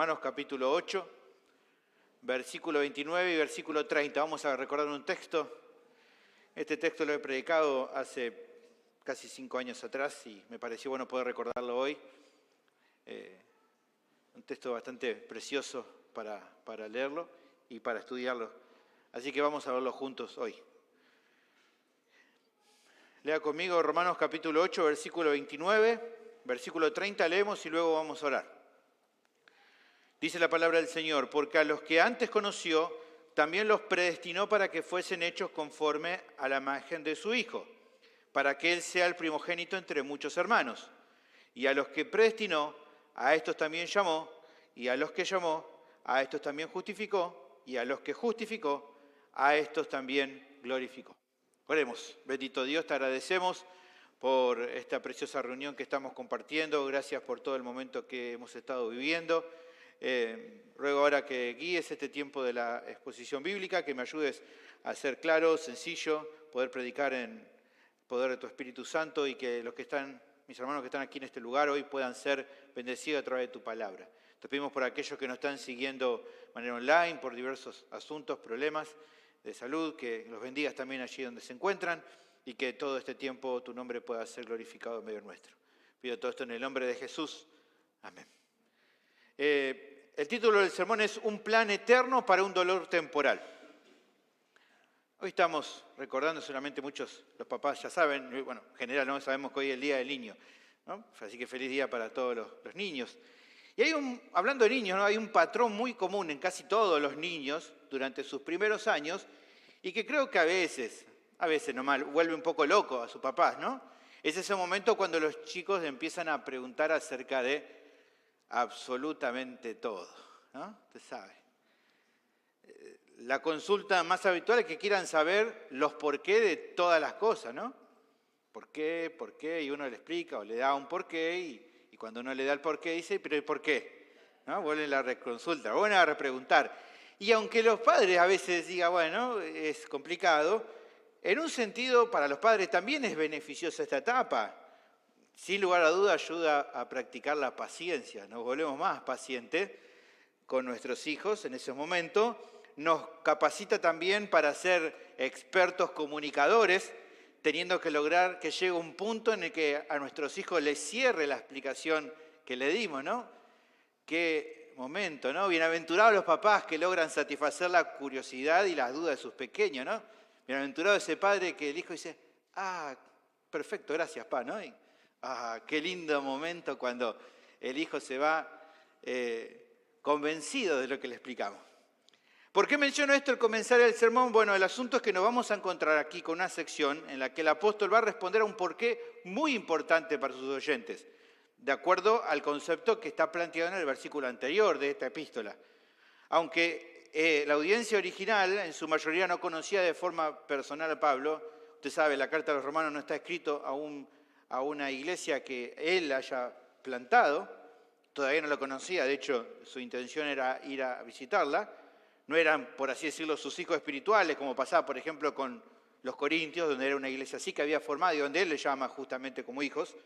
Romanos capítulo 8, versículo 29 y versículo 30. Vamos a recordar un texto. Este texto lo he predicado hace casi 5 años atrás y me pareció bueno poder recordarlo hoy. Un texto bastante precioso para leerlo y para estudiarlo. Así que vamos a verlo juntos hoy. Lea conmigo Romanos capítulo 8, versículo 29, versículo 30 leemos y luego vamos a orar. Dice la palabra del Señor: porque a los que antes conoció, también los predestinó para que fuesen hechos conforme a la imagen de su Hijo, para que Él sea el primogénito entre muchos hermanos. Y a los que predestinó, a estos también llamó, y a los que llamó, a estos también justificó, y a los que justificó, a estos también glorificó. Oremos. Bendito Dios, te agradecemos por esta preciosa reunión que estamos compartiendo. Gracias por todo el momento que hemos estado viviendo. Ruego ahora que guíes este tiempo de la exposición bíblica, que me ayudes a ser claro, sencillo, poder predicar en poder de tu Espíritu Santo y que los que están, mis hermanos que están aquí en este lugar hoy puedan ser bendecidos a través de tu palabra. Te pedimos por aquellos que nos están siguiendo de manera online, por diversos asuntos, problemas de salud, que los bendigas también allí donde se encuentran y que todo este tiempo tu nombre pueda ser glorificado en medio nuestro. Pido todo esto en el nombre de Jesús. Amén. El título del sermón es Un plan eterno para un dolor temporal. Hoy estamos recordando, solamente muchos, los papás ya saben, bueno, en general no sabemos que hoy es el Día del Niño, ¿no? Así que feliz día para todos los niños. Y hablando de niños, ¿no? Hay un patrón muy común en casi todos los niños durante sus primeros años y que creo que a veces nomás vuelve un poco loco a sus papás, ¿no? Es ese momento cuando los chicos empiezan a preguntar acerca de absolutamente todo, ¿no? Usted sabe. La consulta más habitual es que quieran saber los porqué de todas las cosas, ¿no? ¿Por qué? ¿Por qué? Y uno le explica o le da un porqué y cuando uno le da el porqué dice, ¿pero el por qué? ¿No? Vuelve la reconsulta, vuelven a repreguntar. Y aunque los padres a veces digan, bueno, es complicado, en un sentido para los padres también es beneficiosa esta etapa. Sin lugar a duda ayuda a practicar la paciencia. Nos volvemos más pacientes con nuestros hijos en ese momento. Nos capacita también para ser expertos comunicadores, teniendo que lograr que llegue un punto en el que a nuestros hijos les cierre la explicación que le dimos, ¿no? Qué momento, ¿no? Bienaventurados los papás que logran satisfacer la curiosidad y las dudas de sus pequeños, ¿no? Bienaventurado ese padre que el hijo dice, perfecto, gracias, pa, ¿no? Y, qué lindo momento cuando el hijo se va convencido de lo que le explicamos. ¿Por qué menciono esto al comenzar el sermón? Bueno, el asunto es que nos vamos a encontrar aquí con una sección en la que el apóstol va a responder a un porqué muy importante para sus oyentes, de acuerdo al concepto que está planteado en el versículo anterior de esta epístola. Aunque la audiencia original en su mayoría no conocía de forma personal a Pablo, usted sabe, la carta a los romanos no está escrito a una iglesia que él haya plantado, todavía no lo conocía, de hecho su intención era ir a visitarla. No eran, por así decirlo, sus hijos espirituales, como pasaba, por ejemplo, con los corintios, donde era una iglesia así que había formado y donde él le llama justamente como hijos.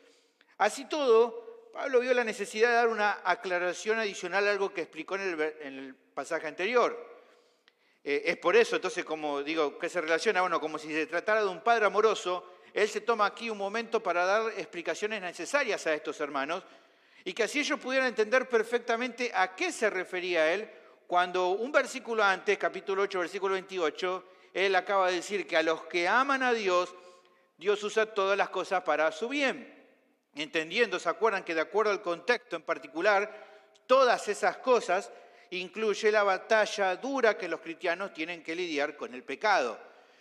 Así todo, Pablo vio la necesidad de dar una aclaración adicional a algo que explicó en el pasaje anterior. Es por eso, entonces, como digo, que se relaciona, bueno, como si se tratara de un padre amoroso, él se toma aquí un momento para dar explicaciones necesarias a estos hermanos y que así ellos pudieran entender perfectamente a qué se refería él cuando un versículo antes, capítulo 8, versículo 28, él acaba de decir que a los que aman a Dios, Dios usa todas las cosas para su bien. Entendiendo, ¿se acuerdan que de acuerdo al contexto en particular, todas esas cosas incluye la batalla dura que los cristianos tienen que lidiar con el pecado?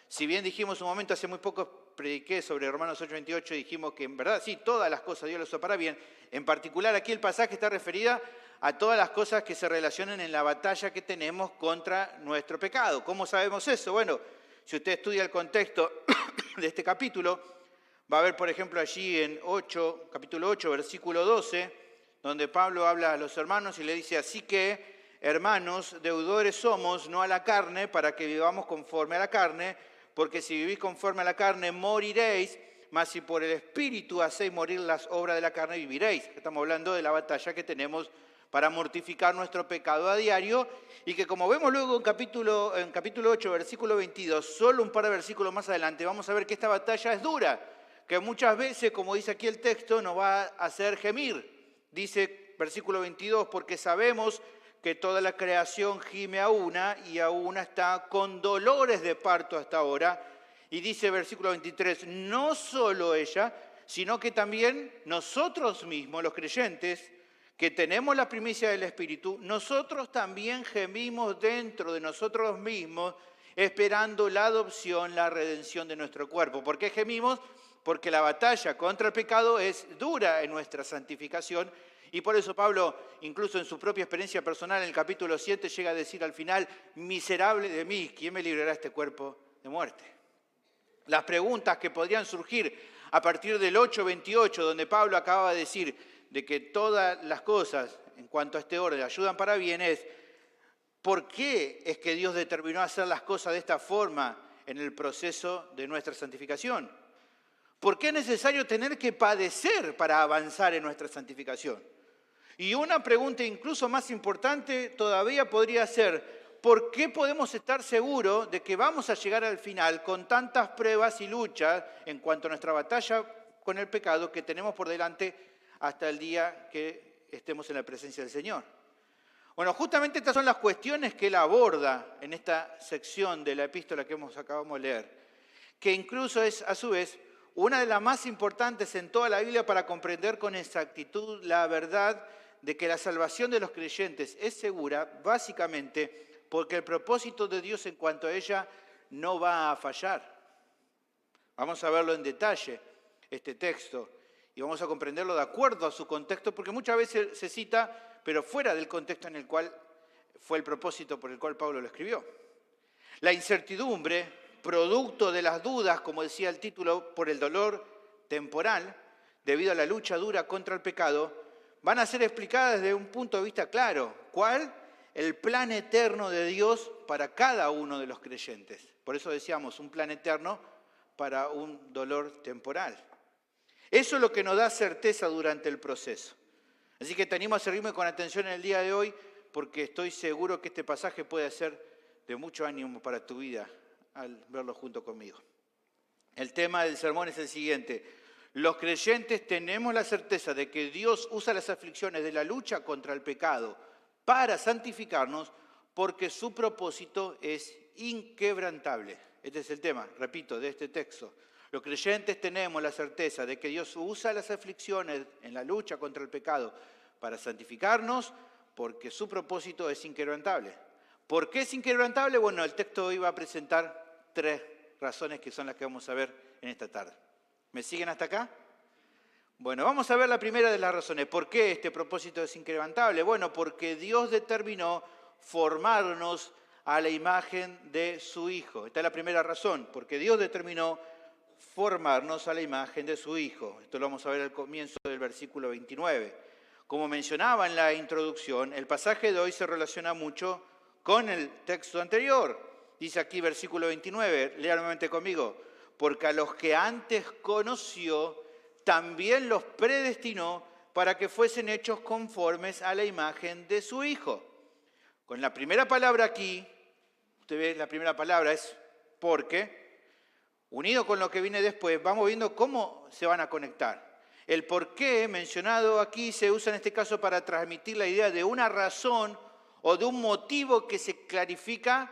Si bien dijimos un momento, hace muy poco prediqué sobre Romanos 8, 28, dijimos que en verdad sí, todas las cosas Dios las usa para bien. En particular aquí el pasaje está referido a todas las cosas que se relacionan en la batalla que tenemos contra nuestro pecado. ¿Cómo sabemos eso? Bueno, si usted estudia el contexto de este capítulo, va a ver, por ejemplo, allí en capítulo 8, versículo 12, donde Pablo habla a los hermanos y le dice, así que, hermanos, deudores somos, no a la carne, para que vivamos conforme a la carne, porque si vivís conforme a la carne, moriréis, mas si por el Espíritu hacéis morir las obras de la carne, viviréis. Estamos hablando de la batalla que tenemos para mortificar nuestro pecado a diario, y que como vemos luego en capítulo 8, versículo 22, solo un par de versículos más adelante, vamos a ver que esta batalla es dura, que muchas veces, como dice aquí el texto, nos va a hacer gemir. Dice versículo 22, porque sabemos que toda la creación gime a una y a una está con dolores de parto hasta ahora. Y dice versículo 23, no solo ella, sino que también nosotros mismos, los creyentes, que tenemos la primicia del Espíritu, nosotros también gemimos dentro de nosotros mismos, esperando la adopción, la redención de nuestro cuerpo. ¿Por qué gemimos? Porque la batalla contra el pecado es dura en nuestra santificación, y por eso Pablo, incluso en su propia experiencia personal, en el capítulo 7, llega a decir al final, miserable de mí, ¿quién me librará de este cuerpo de muerte? Las preguntas que podrían surgir a partir del 8:28, donde Pablo acaba de decir de que todas las cosas en cuanto a este orden ayudan para bien, es ¿por qué es que Dios determinó hacer las cosas de esta forma en el proceso de nuestra santificación? ¿Por qué es necesario tener que padecer para avanzar en nuestra santificación? Y una pregunta incluso más importante todavía podría ser, ¿por qué podemos estar seguros de que vamos a llegar al final con tantas pruebas y luchas en cuanto a nuestra batalla con el pecado que tenemos por delante hasta el día que estemos en la presencia del Señor? Bueno, justamente estas son las cuestiones que él aborda en esta sección de la epístola que acabamos de leer, que incluso es, a su vez, una de las más importantes en toda la Biblia para comprender con exactitud la verdad de que la salvación de los creyentes es segura, básicamente porque el propósito de Dios en cuanto a ella no va a fallar. Vamos a verlo en detalle, este texto, y vamos a comprenderlo de acuerdo a su contexto, porque muchas veces se cita, pero fuera del contexto en el cual fue el propósito por el cual Pablo lo escribió. La incertidumbre, producto de las dudas, como decía el título, por el dolor temporal, debido a la lucha dura contra el pecado, van a ser explicadas desde un punto de vista claro. ¿Cuál? El plan eterno de Dios para cada uno de los creyentes. Por eso decíamos, un plan eterno para un dolor temporal. Eso es lo que nos da certeza durante el proceso. Así que te animo a seguirme con atención en el día de hoy, porque estoy seguro que este pasaje puede ser de mucho ánimo para tu vida al verlo junto conmigo. El tema del sermón es el siguiente. Los creyentes tenemos la certeza de que Dios usa las aflicciones de la lucha contra el pecado para santificarnos, porque su propósito es inquebrantable. Este es el tema, repito, de este texto. Los creyentes tenemos la certeza de que Dios usa las aflicciones en la lucha contra el pecado para santificarnos, porque su propósito es inquebrantable. ¿Por qué es inquebrantable? Bueno, el texto hoy va a presentar 3 razones que son las que vamos a ver en esta tarde. ¿Me siguen hasta acá? Bueno, vamos a ver la primera de las razones. ¿Por qué este propósito es inquebrantable? Bueno, porque Dios determinó formarnos a la imagen de su Hijo. Esta es la primera razón, porque Dios determinó formarnos a la imagen de su Hijo. Esto lo vamos a ver al comienzo del versículo 29. Como mencionaba en la introducción, el pasaje de hoy se relaciona mucho con el texto anterior. Dice aquí versículo 29, léanlo nuevamente conmigo. Porque a los que antes conoció, también los predestinó para que fuesen hechos conformes a la imagen de su Hijo. Con la primera palabra aquí, usted ve, la primera palabra es porque, unido con lo que viene después, vamos viendo cómo se van a conectar. El por qué mencionado aquí se usa en este caso para transmitir la idea de una razón o de un motivo que se clarifica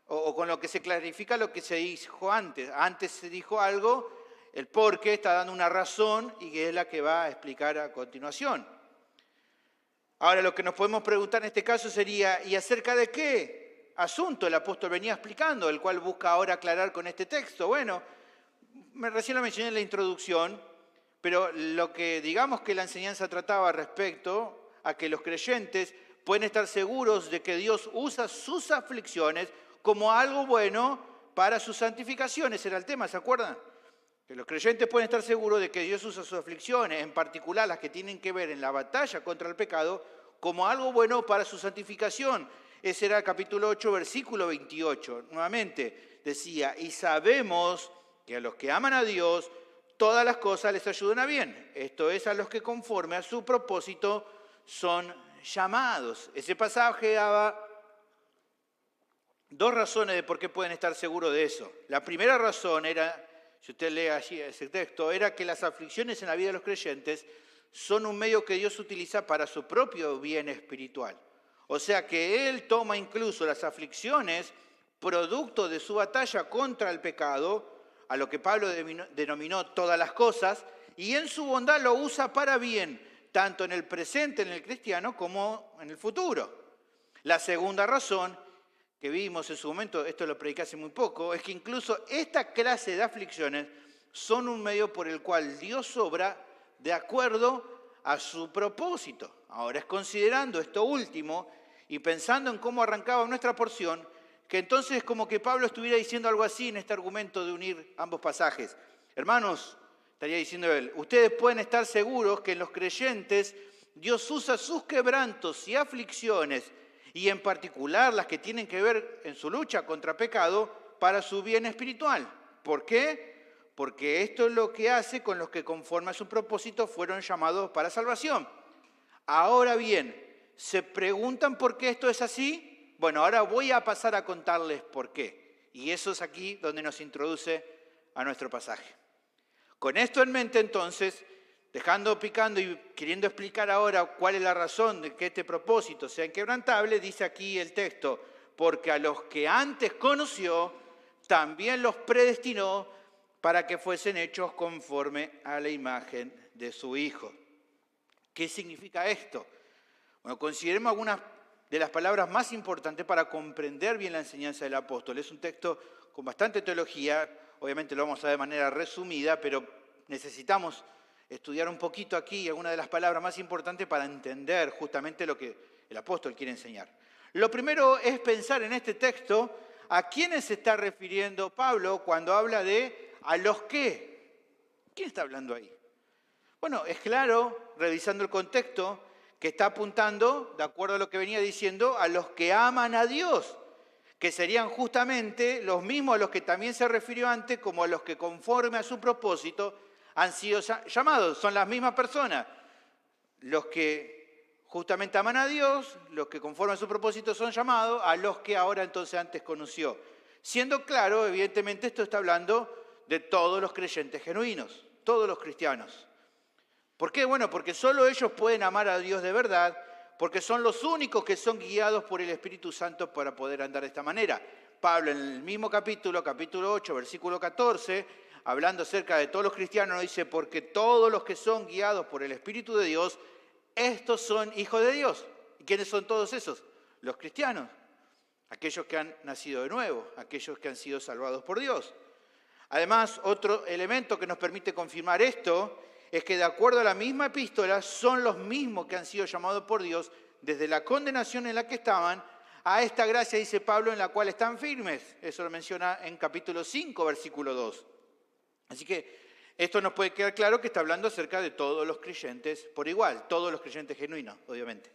o con lo que se clarifica lo que se dijo antes. Antes se dijo algo, el por qué está dando una razón y que es la que va a explicar a continuación. Ahora lo que nos podemos preguntar en este caso sería, ¿y acerca de qué asunto el apóstol venía explicando, el cual busca ahora aclarar con este texto? Bueno, recién lo mencioné en la introducción, pero lo que digamos que la enseñanza trataba respecto a que los creyentes pueden estar seguros de que Dios usa sus aflicciones como algo bueno para sus santificaciones. Era el tema, ¿se acuerdan? Que los creyentes pueden estar seguros de que Dios usa sus aflicciones, en particular las que tienen que ver en la batalla contra el pecado, como algo bueno para su santificación. Ese era el capítulo 8, versículo 28. Nuevamente decía, y sabemos que a los que aman a Dios, todas las cosas les ayudan a bien. Esto es, a los que conforme a su propósito son llamados. Ese pasaje daba dos razones de por qué pueden estar seguros de eso. La primera razón era, si usted lee allí ese texto, era que las aflicciones en la vida de los creyentes son un medio que Dios utiliza para su propio bien espiritual. O sea que Él toma incluso las aflicciones producto de su batalla contra el pecado, a lo que Pablo denominó todas las cosas, y en su bondad lo usa para bien, tanto en el presente, en el cristiano, como en el futuro. La segunda razón que vimos en su momento, esto lo prediqué hace muy poco, es que incluso esta clase de aflicciones son un medio por el cual Dios obra de acuerdo a su propósito. Ahora es considerando esto último y pensando en cómo arrancaba nuestra porción, que entonces es como que Pablo estuviera diciendo algo así en este argumento de unir ambos pasajes. Hermanos, estaría diciendo él, ustedes pueden estar seguros que en los creyentes Dios usa sus quebrantos y aflicciones, y en particular las que tienen que ver en su lucha contra pecado, para su bien espiritual. ¿Por qué? Porque esto es lo que hace con los que conforme a su propósito fueron llamados para salvación. Ahora bien, ¿se preguntan por qué esto es así? Bueno, ahora voy a pasar a contarles por qué. Y eso es aquí donde nos introduce a nuestro pasaje. Con esto en mente, entonces, dejando picando y queriendo explicar ahora cuál es la razón de que este propósito sea inquebrantable, dice aquí el texto, porque a los que antes conoció, también los predestinó para que fuesen hechos conforme a la imagen de su Hijo. ¿Qué significa esto? Bueno, consideremos algunas de las palabras más importantes para comprender bien la enseñanza del apóstol. Es un texto con bastante teología, obviamente lo vamos a ver de manera resumida, pero necesitamos estudiar un poquito aquí algunas de las palabras más importantes para entender justamente lo que el apóstol quiere enseñar. Lo primero es pensar en este texto a quiénes se está refiriendo Pablo cuando habla de a los que. ¿Quién está hablando ahí? Bueno, es claro, revisando el contexto, que está apuntando, de acuerdo a lo que venía diciendo, a los que aman a Dios, que serían justamente los mismos a los que también se refirió antes, como a los que conforme a su propósito han sido llamados. Son las mismas personas. Los que justamente aman a Dios, los que conforme a su propósito son llamados, a los que ahora entonces antes conoció. Siendo claro, evidentemente esto está hablando de todos los creyentes genuinos, todos los cristianos. ¿Por qué? Bueno, porque solo ellos pueden amar a Dios de verdad, porque son los únicos que son guiados por el Espíritu Santo para poder andar de esta manera. Pablo en el mismo capítulo 8, versículo 14, hablando acerca de todos los cristianos, nos dice, porque todos los que son guiados por el Espíritu de Dios, estos son hijos de Dios. ¿Y quiénes son todos esos? Los cristianos, aquellos que han nacido de nuevo, aquellos que han sido salvados por Dios. Además, otro elemento que nos permite confirmar esto es que de acuerdo a la misma epístola, son los mismos que han sido llamados por Dios desde la condenación en la que estaban a esta gracia, dice Pablo, en la cual están firmes. Eso lo menciona en capítulo 5, versículo 2. Así que esto nos puede quedar claro que está hablando acerca de todos los creyentes por igual, todos los creyentes genuinos, obviamente.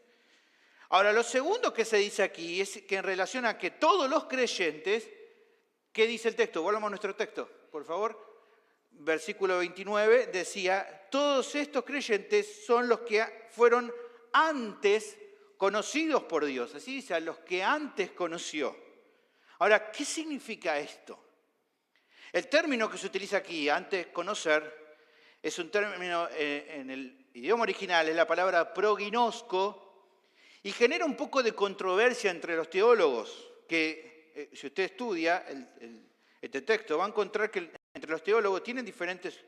Ahora, lo segundo que se dice aquí es que en relación a que todos los creyentes, ¿qué dice el texto? Volvamos a nuestro texto, por favor. Versículo 29 decía, todos estos creyentes son los que fueron antes conocidos por Dios. Así dice, a los que antes conoció. Ahora, ¿qué significa esto? El término que se utiliza aquí, antes conocer, es un término en el idioma original, es la palabra prognosco, y genera un poco de controversia entre los teólogos, que si usted estudia este texto va a encontrar que entre los teólogos tienen diferentes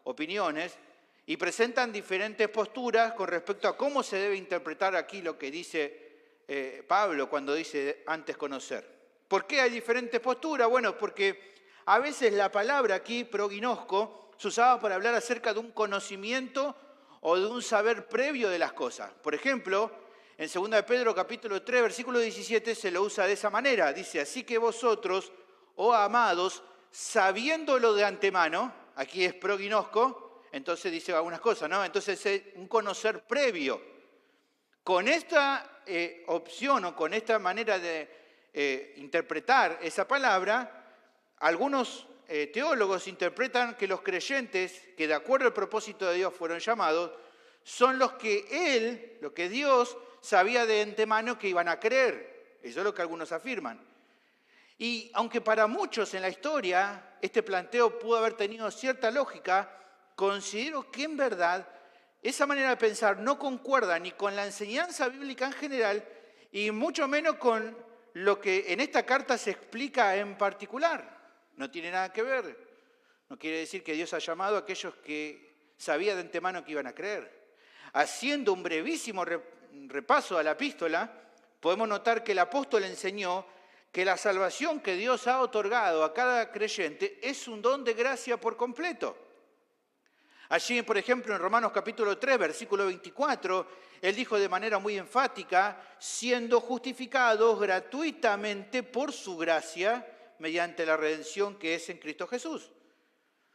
opiniones y presentan diferentes posturas con respecto a cómo se debe interpretar aquí lo que dice Pablo cuando dice antes conocer. ¿Por qué hay diferentes posturas? Bueno, porque a veces la palabra aquí, prognosco, se usaba para hablar acerca de un conocimiento o de un saber previo de las cosas. Por ejemplo, en 2 de Pedro capítulo 3, versículo 17 se lo usa de esa manera. Dice, así que vosotros, oh amados, sabiéndolo de antemano, aquí es prognosco, entonces dice algunas cosas, ¿no? Entonces es un conocer previo. Con esta opción o con esta manera de interpretar esa palabra, algunos teólogos interpretan que los creyentes, que de acuerdo al propósito de Dios fueron llamados, son los que Él, lo que Dios, sabía de antemano que iban a creer. Eso es lo que algunos afirman. Y aunque para muchos en la historia este planteo pudo haber tenido cierta lógica, considero que en verdad esa manera de pensar no concuerda ni con la enseñanza bíblica en general y mucho menos con lo que en esta carta se explica en particular. No tiene nada que ver. No quiere decir que Dios ha llamado a aquellos que sabía de antemano que iban a creer. Haciendo un brevísimo repaso a la epístola, podemos notar que el apóstol enseñó que la salvación que Dios ha otorgado a cada creyente es un don de gracia por completo. Allí, por ejemplo, en Romanos capítulo 3, versículo 24, él dijo de manera muy enfática, siendo justificados gratuitamente por su gracia mediante la redención que es en Cristo Jesús.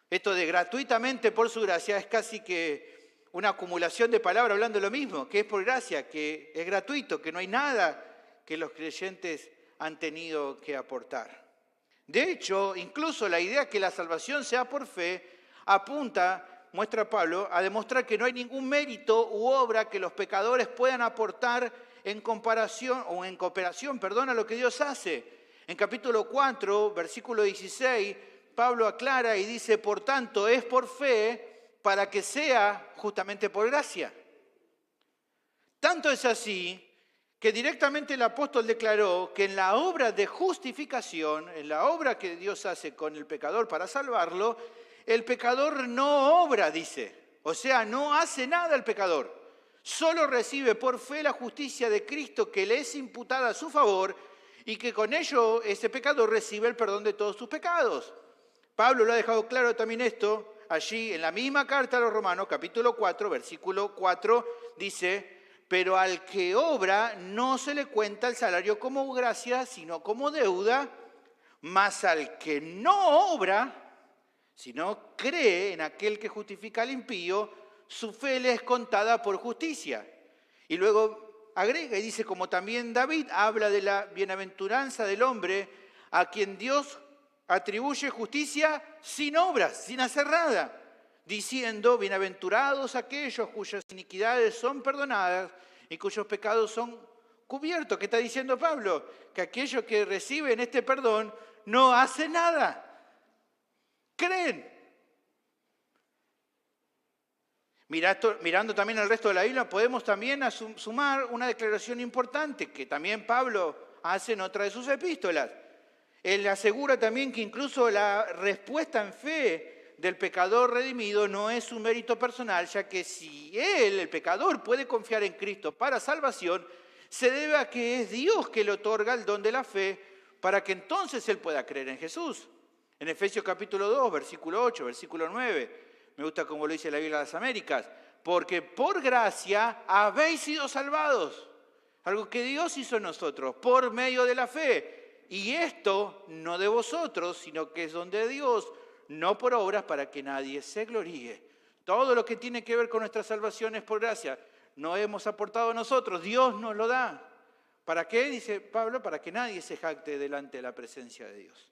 Esto de gratuitamente por su gracia es casi que una acumulación de palabras hablando de lo mismo, que es por gracia, que es gratuito, que no hay nada que los creyentes han tenido que aportar. De hecho, incluso la idea que la salvación sea por fe apunta, muestra Pablo, a demostrar que no hay ningún mérito u obra que los pecadores puedan aportar en comparación o en cooperación, a lo que Dios hace. En capítulo 4, versículo 16, Pablo aclara y dice, por tanto, es por fe para que sea justamente por gracia. Tanto es así que directamente el apóstol declaró que en la obra de justificación, en la obra que Dios hace con el pecador para salvarlo, el pecador no obra, dice. O sea, no hace nada el pecador. Solo recibe por fe la justicia de Cristo que le es imputada a su favor y que con ello ese pecador recibe el perdón de todos sus pecados. Pablo lo ha dejado claro también esto, allí en la misma carta a los Romanos, capítulo 4, versículo 4, dice, pero al que obra no se le cuenta el salario como gracia, sino como deuda, mas al que no obra, sino cree en aquel que justifica al impío, su fe le es contada por justicia. Y luego agrega y dice, como también David habla de la bienaventuranza del hombre a quien Dios atribuye justicia sin obras, sin hacer nada, diciendo, bienaventurados aquellos cuyas iniquidades son perdonadas y cuyos pecados son cubiertos. ¿Qué está diciendo Pablo? Que aquellos que reciben este perdón no hacen nada. Creen. Mirando también el resto de la Biblia, podemos también sumar una declaración importante que también Pablo hace en otra de sus epístolas. Él asegura también que incluso la respuesta en fe del pecador redimido no es un mérito personal, ya que si él, el pecador, puede confiar en Cristo para salvación, se debe a que es Dios que le otorga el don de la fe para que entonces él pueda creer en Jesús. En Efesios capítulo 2, versículo 8, versículo 9, me gusta como lo dice la Biblia de las Américas, porque por gracia habéis sido salvados, algo que Dios hizo en nosotros, por medio de la fe. Y esto no de vosotros, sino que es don de Dios, no por obras para que nadie se gloríe. Todo lo que tiene que ver con nuestra salvación es por gracia. No hemos aportado nosotros, Dios nos lo da. ¿Para qué? Dice Pablo, para que nadie se jacte delante de la presencia de Dios.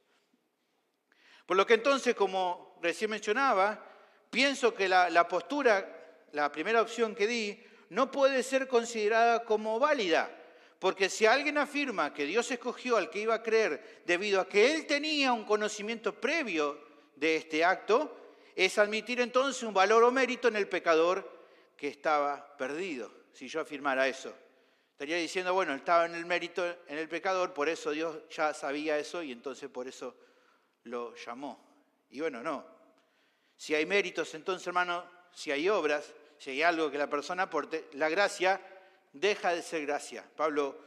Por lo que entonces, como recién mencionaba, pienso que la postura, la primera opción que di, no puede ser considerada como válida. Porque si alguien afirma que Dios escogió al que iba a creer debido a que él tenía un conocimiento previo de este acto, es admitir entonces un valor o mérito en el pecador que estaba perdido. Si yo afirmara eso, estaría diciendo, bueno, estaba en el mérito en el pecador, por eso Dios ya sabía eso y entonces por eso lo llamó. Y bueno, no. Si hay méritos, entonces, hermano, si hay obras, si hay algo que la persona aporte, la gracia deja de ser gracia. Pablo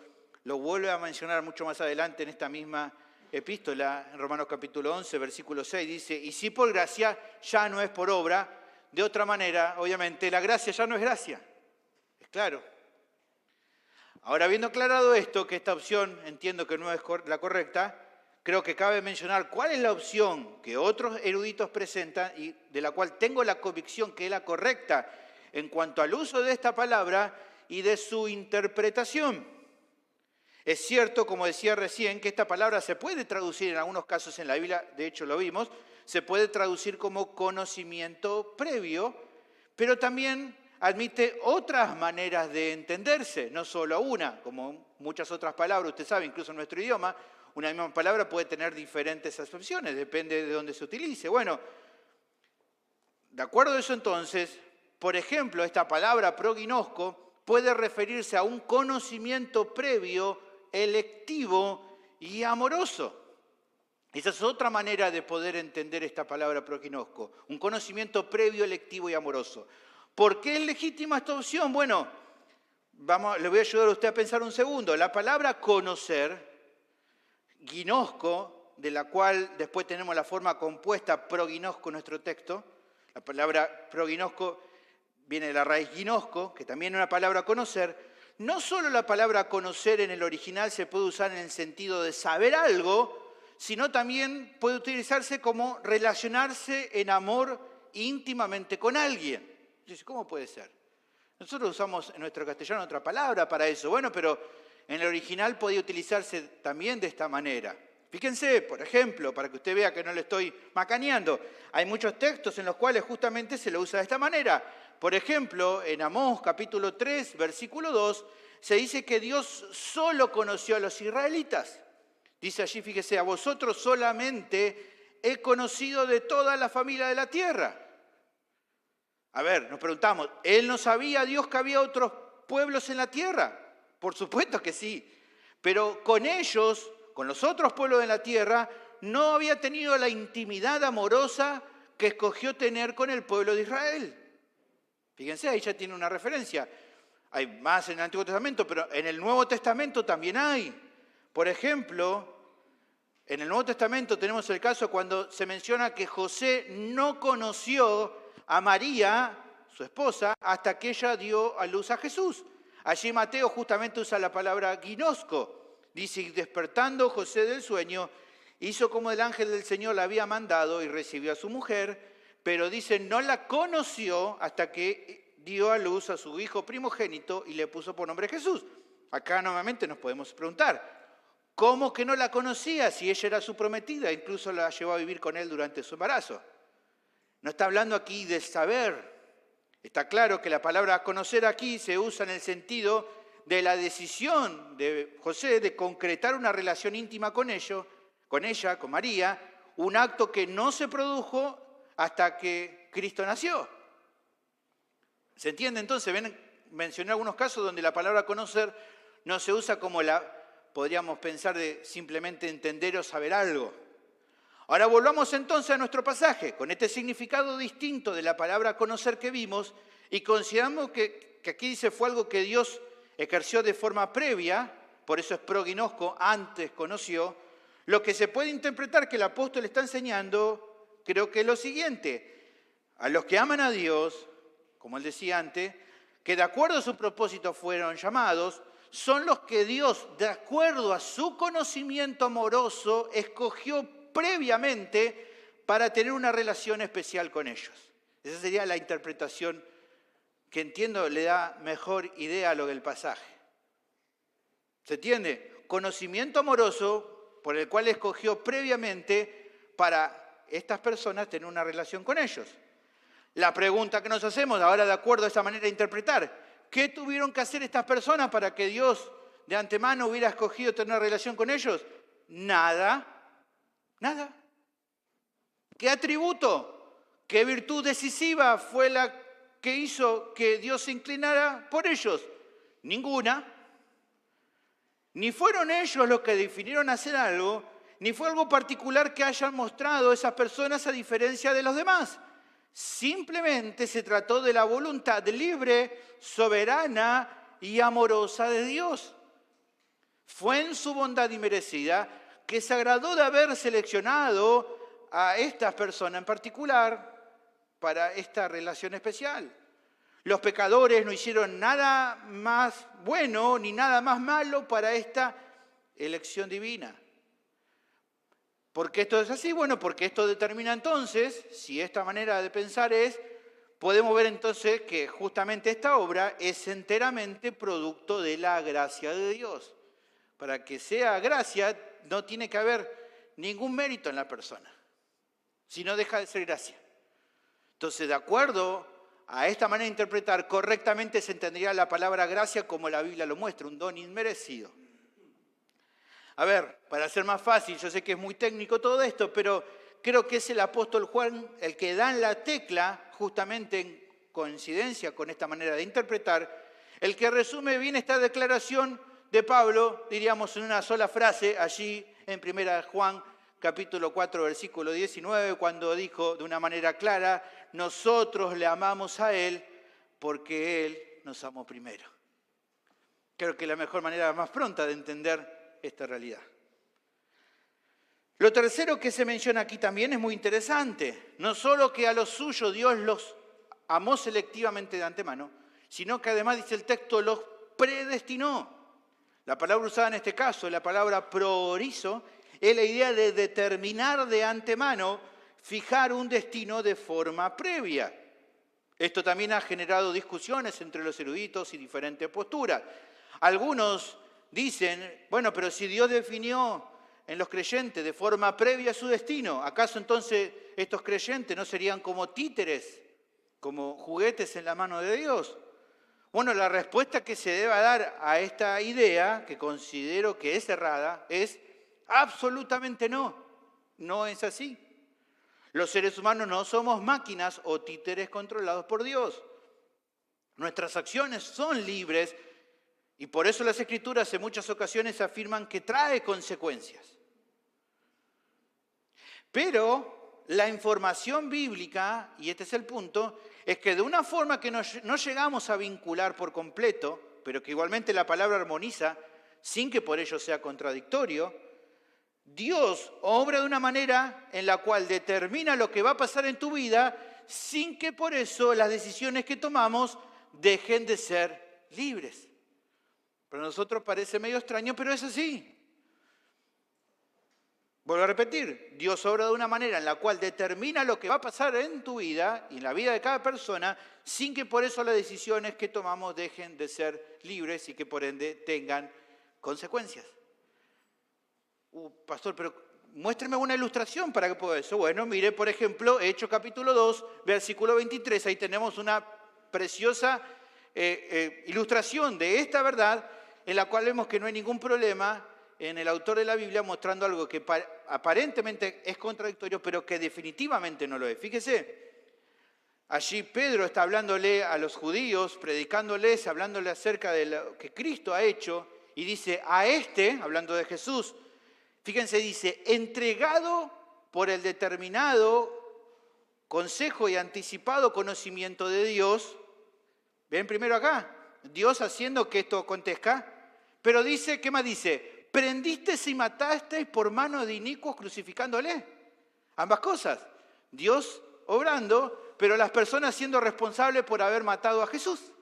lo vuelve a mencionar mucho más adelante en esta misma epístola, en Romanos capítulo 11, versículo 6, dice, y si por gracia ya no es por obra, de otra manera, obviamente, la gracia ya no es gracia. Es claro. Ahora, habiendo aclarado esto, que esta opción entiendo que no es la correcta, creo que cabe mencionar cuál es la opción que otros eruditos presentan y de la cual tengo la convicción que es la correcta en cuanto al uso de esta palabra y de su interpretación. Es cierto, como decía recién, que esta palabra se puede traducir en algunos casos en la Biblia, de hecho lo vimos, se puede traducir como conocimiento previo, pero también admite otras maneras de entenderse, no solo una, como muchas otras palabras, usted sabe, incluso en nuestro idioma, una misma palabra puede tener diferentes acepciones, depende de dónde se utilice. Bueno, de acuerdo a eso entonces, por ejemplo, esta palabra proginosko puede referirse a un conocimiento previo, electivo y amoroso. Esa es otra manera de poder entender esta palabra proginosko, un conocimiento previo, electivo y amoroso. ¿Por qué es legítima esta opción? Bueno, le voy a ayudar a usted a pensar un segundo. La palabra conocer, ginosco, de la cual después tenemos la forma compuesta proginosco en nuestro texto, la palabra proginosco viene de la raíz ginosco, que también es una palabra conocer. No solo la palabra conocer en el original se puede usar en el sentido de saber algo, sino también puede utilizarse como relacionarse en amor íntimamente con alguien. Dice, ¿cómo puede ser? Nosotros usamos en nuestro castellano otra palabra para eso. Bueno, pero en el original podía utilizarse también de esta manera. Fíjense, por ejemplo, para que usted vea que no le estoy macaneando, hay muchos textos en los cuales justamente se lo usa de esta manera. Por ejemplo, en Amós capítulo 3, versículo 2, se dice que Dios solo conoció a los israelitas. Dice allí, fíjese, a vosotros solamente he conocido de toda la familia de la tierra. A ver, nos preguntamos, ¿él no sabía, Dios, que había otros pueblos en la tierra? Por supuesto que sí, pero con ellos, con los otros pueblos de la tierra, no había tenido la intimidad amorosa que escogió tener con el pueblo de Israel. Fíjense, ahí ya tiene una referencia. Hay más en el Antiguo Testamento, pero en el Nuevo Testamento también hay. Por ejemplo, en el Nuevo Testamento tenemos el caso cuando se menciona que José no conoció a María, su esposa, hasta que ella dio a luz a Jesús. Allí Mateo justamente usa la palabra ginosco. Dice, despertando José del sueño, hizo como el ángel del Señor le había mandado y recibió a su mujer, pero dice, no la conoció hasta que dio a luz a su hijo primogénito y le puso por nombre Jesús. Acá nuevamente nos podemos preguntar, ¿cómo que no la conocía si ella era su prometida? Incluso la llevó a vivir con él durante su embarazo. No está hablando aquí de saber. Está claro que la palabra conocer aquí se usa en el sentido de la decisión de José de concretar una relación íntima con ella, con María, un acto que no se produjo hasta que Cristo nació. ¿Se entiende entonces? Mencioné algunos casos donde la palabra conocer no se usa como podríamos pensar de simplemente entender o saber algo. Ahora volvamos entonces a nuestro pasaje, con este significado distinto de la palabra conocer que vimos, y consideramos que aquí dice fue algo que Dios ejerció de forma previa, por eso es proginosco, antes conoció. Lo que se puede interpretar que el apóstol está enseñando, creo que es lo siguiente: a los que aman a Dios, como él decía antes, que de acuerdo a su propósito fueron llamados, son los que Dios, de acuerdo a su conocimiento amoroso, escogió previamente para tener una relación especial con ellos. Esa sería la interpretación que entiendo le da mejor idea a lo del pasaje. ¿Se entiende? Conocimiento amoroso por el cual escogió previamente para estas personas tener una relación con ellos. La pregunta que nos hacemos ahora, de acuerdo a esa manera de interpretar, ¿qué tuvieron que hacer estas personas para que Dios de antemano hubiera escogido tener una relación con ellos? Nada. Nada. ¿Qué atributo, qué virtud decisiva fue la que hizo que Dios se inclinara por ellos? Ninguna. Ni fueron ellos los que definieron hacer algo, ni fue algo particular que hayan mostrado esas personas a diferencia de los demás. Simplemente se trató de la voluntad libre, soberana y amorosa de Dios. Fue en su bondad inmerecida que se agradó de haber seleccionado a estas personas en particular para esta relación especial. Los pecadores no hicieron nada más bueno ni nada más malo para esta elección divina. ¿Por qué esto es así? Bueno, porque esto determina entonces, si esta manera de pensar podemos ver entonces que justamente esta obra es enteramente producto de la gracia de Dios. Para que sea gracia, no tiene que haber ningún mérito en la persona, si no deja de ser gracia. Entonces, de acuerdo a esta manera de interpretar, correctamente se entendería la palabra gracia como la Biblia lo muestra, un don inmerecido. A ver, para ser más fácil, yo sé que es muy técnico todo esto, pero creo que es el apóstol Juan el que da en la tecla, justamente en coincidencia con esta manera de interpretar, el que resume bien esta declaración de Pablo, diríamos en una sola frase, allí en 1 Juan capítulo 4, versículo 19, cuando dijo de una manera clara, nosotros le amamos a Él porque Él nos amó primero. Creo que es la mejor manera más pronta de entender esta realidad. Lo tercero que se menciona aquí también es muy interesante. No solo que a los suyos Dios los amó selectivamente de antemano, sino que además, dice el texto, los predestinó. La palabra usada en este caso, la palabra proorizo, es la idea de determinar de antemano, fijar un destino de forma previa. Esto también ha generado discusiones entre los eruditos y diferentes posturas. Algunos dicen, bueno, pero si Dios definió en los creyentes de forma previa su destino, ¿acaso entonces estos creyentes no serían como títeres, como juguetes en la mano de Dios? Bueno, la respuesta que se debe dar a esta idea, que considero que es errada, es absolutamente no. No es así. Los seres humanos no somos máquinas o títeres controlados por Dios. Nuestras acciones son libres y por eso las Escrituras en muchas ocasiones afirman que trae consecuencias. Pero la información bíblica, y este es el punto, es que de una forma que no llegamos a vincular por completo, pero que igualmente la palabra armoniza, sin que por ello sea contradictorio, Dios obra de una manera en la cual determina lo que va a pasar en tu vida, sin que por eso las decisiones que tomamos dejen de ser libres. Para nosotros parece medio extraño, pero es así. Vuelvo a repetir, Dios obra de una manera en la cual determina lo que va a pasar en tu vida y en la vida de cada persona, sin que por eso las decisiones que tomamos dejen de ser libres y que por ende tengan consecuencias. Pastor, pero muéstreme una ilustración para que pueda eso. Bueno, mire, por ejemplo, Hechos capítulo 2, versículo 23, ahí tenemos una preciosa ilustración de esta verdad en la cual vemos que no hay ningún problema en el autor de la Biblia mostrando algo que aparentemente es contradictorio, pero que definitivamente no lo es. Fíjese, allí Pedro está hablándole a los judíos, predicándoles, hablándole acerca de lo que Cristo ha hecho, y dice, a este, hablando de Jesús, fíjense, dice, entregado por el determinado consejo y anticipado conocimiento de Dios. Ven primero acá, Dios haciendo que esto acontezca, pero dice, ¿qué más dice? Prendisteis y matasteis por mano de inicuos crucificándole. Ambas cosas. Dios obrando, pero las personas siendo responsables por haber matado a Jesús.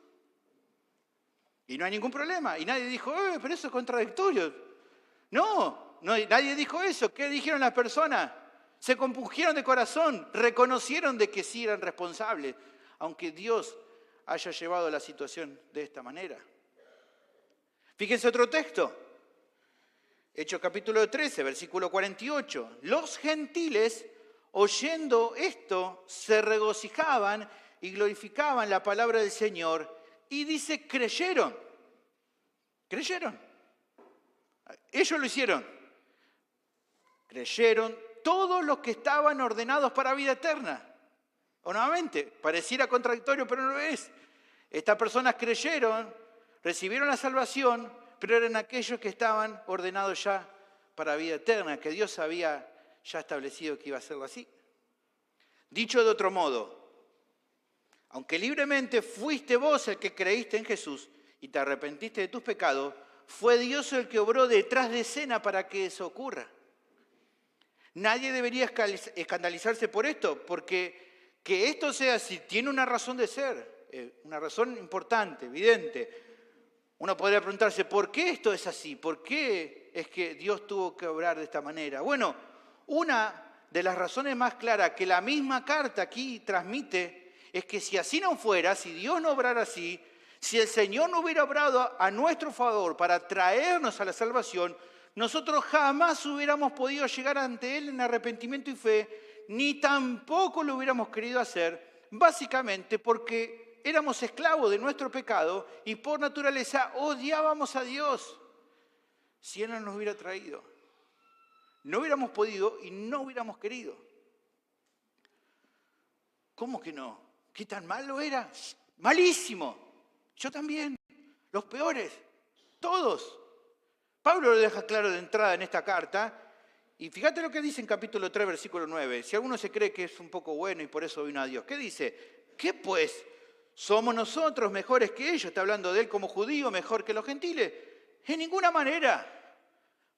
Y no hay ningún problema. Y nadie dijo, pero eso es contradictorio. No, nadie dijo eso. ¿Qué dijeron las personas? Se compungieron de corazón, reconocieron de que sí eran responsables, aunque Dios haya llevado la situación de esta manera. Fíjense otro texto. Hechos capítulo 13, versículo 48. Los gentiles, oyendo esto, se regocijaban y glorificaban la palabra del Señor. Y dice, creyeron. Creyeron. Ellos lo hicieron. Creyeron todos los que estaban ordenados para vida eterna. O nuevamente, pareciera contradictorio, pero no lo es. Estas personas creyeron, recibieron la salvación, pero eran aquellos que estaban ordenados ya para vida eterna, que Dios había ya establecido que iba a hacerlo así. Dicho de otro modo, aunque libremente fuiste vos el que creíste en Jesús y te arrepentiste de tus pecados, fue Dios el que obró detrás de escena para que eso ocurra. Nadie debería escandalizarse por esto, porque que esto sea así tiene una razón de ser, una razón importante, evidente. Uno podría preguntarse, ¿por qué esto es así? ¿Por qué es que Dios tuvo que obrar de esta manera? Bueno, una de las razones más claras que la misma carta aquí transmite es que si así no fuera, si Dios no obrara así, si el Señor no hubiera obrado a nuestro favor para traernos a la salvación, nosotros jamás hubiéramos podido llegar ante Él en arrepentimiento y fe, ni tampoco lo hubiéramos querido hacer, básicamente porque éramos esclavos de nuestro pecado y por naturaleza odiábamos a Dios. Si Él no nos hubiera traído, no hubiéramos podido y no hubiéramos querido. ¿Cómo que no? ¿Qué tan malo era? Malísimo. Yo también. Los peores. Todos. Pablo lo deja claro de entrada en esta carta. Y fíjate lo que dice en capítulo 3, versículo 9. Si alguno se cree que es un poco bueno y por eso vino a Dios. ¿Qué dice? ¿Qué pues? ¿Somos nosotros mejores que ellos? Está hablando de él como judío, mejor que los gentiles. En ninguna manera.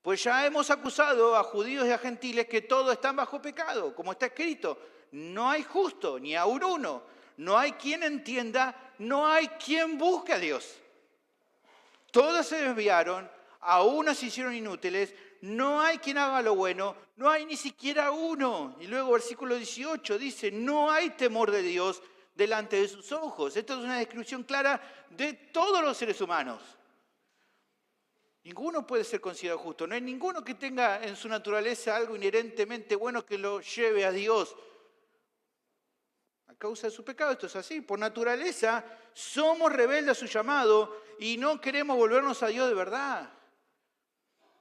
Pues ya hemos acusado a judíos y a gentiles que todos están bajo pecado. Como está escrito, no hay justo, ni aun uno. No hay quien entienda, no hay quien busque a Dios. Todos se desviaron, a unos se hicieron inútiles, no hay quien haga lo bueno, no hay ni siquiera uno. Y luego versículo 18 dice, no hay temor de Dios delante de sus ojos. Esto es una descripción clara de todos los seres humanos. Ninguno puede ser considerado justo. No hay ninguno que tenga en su naturaleza algo inherentemente bueno que lo lleve a Dios. A causa de su pecado, esto es así. Por naturaleza, somos rebeldes a su llamado y no queremos volvernos a Dios de verdad.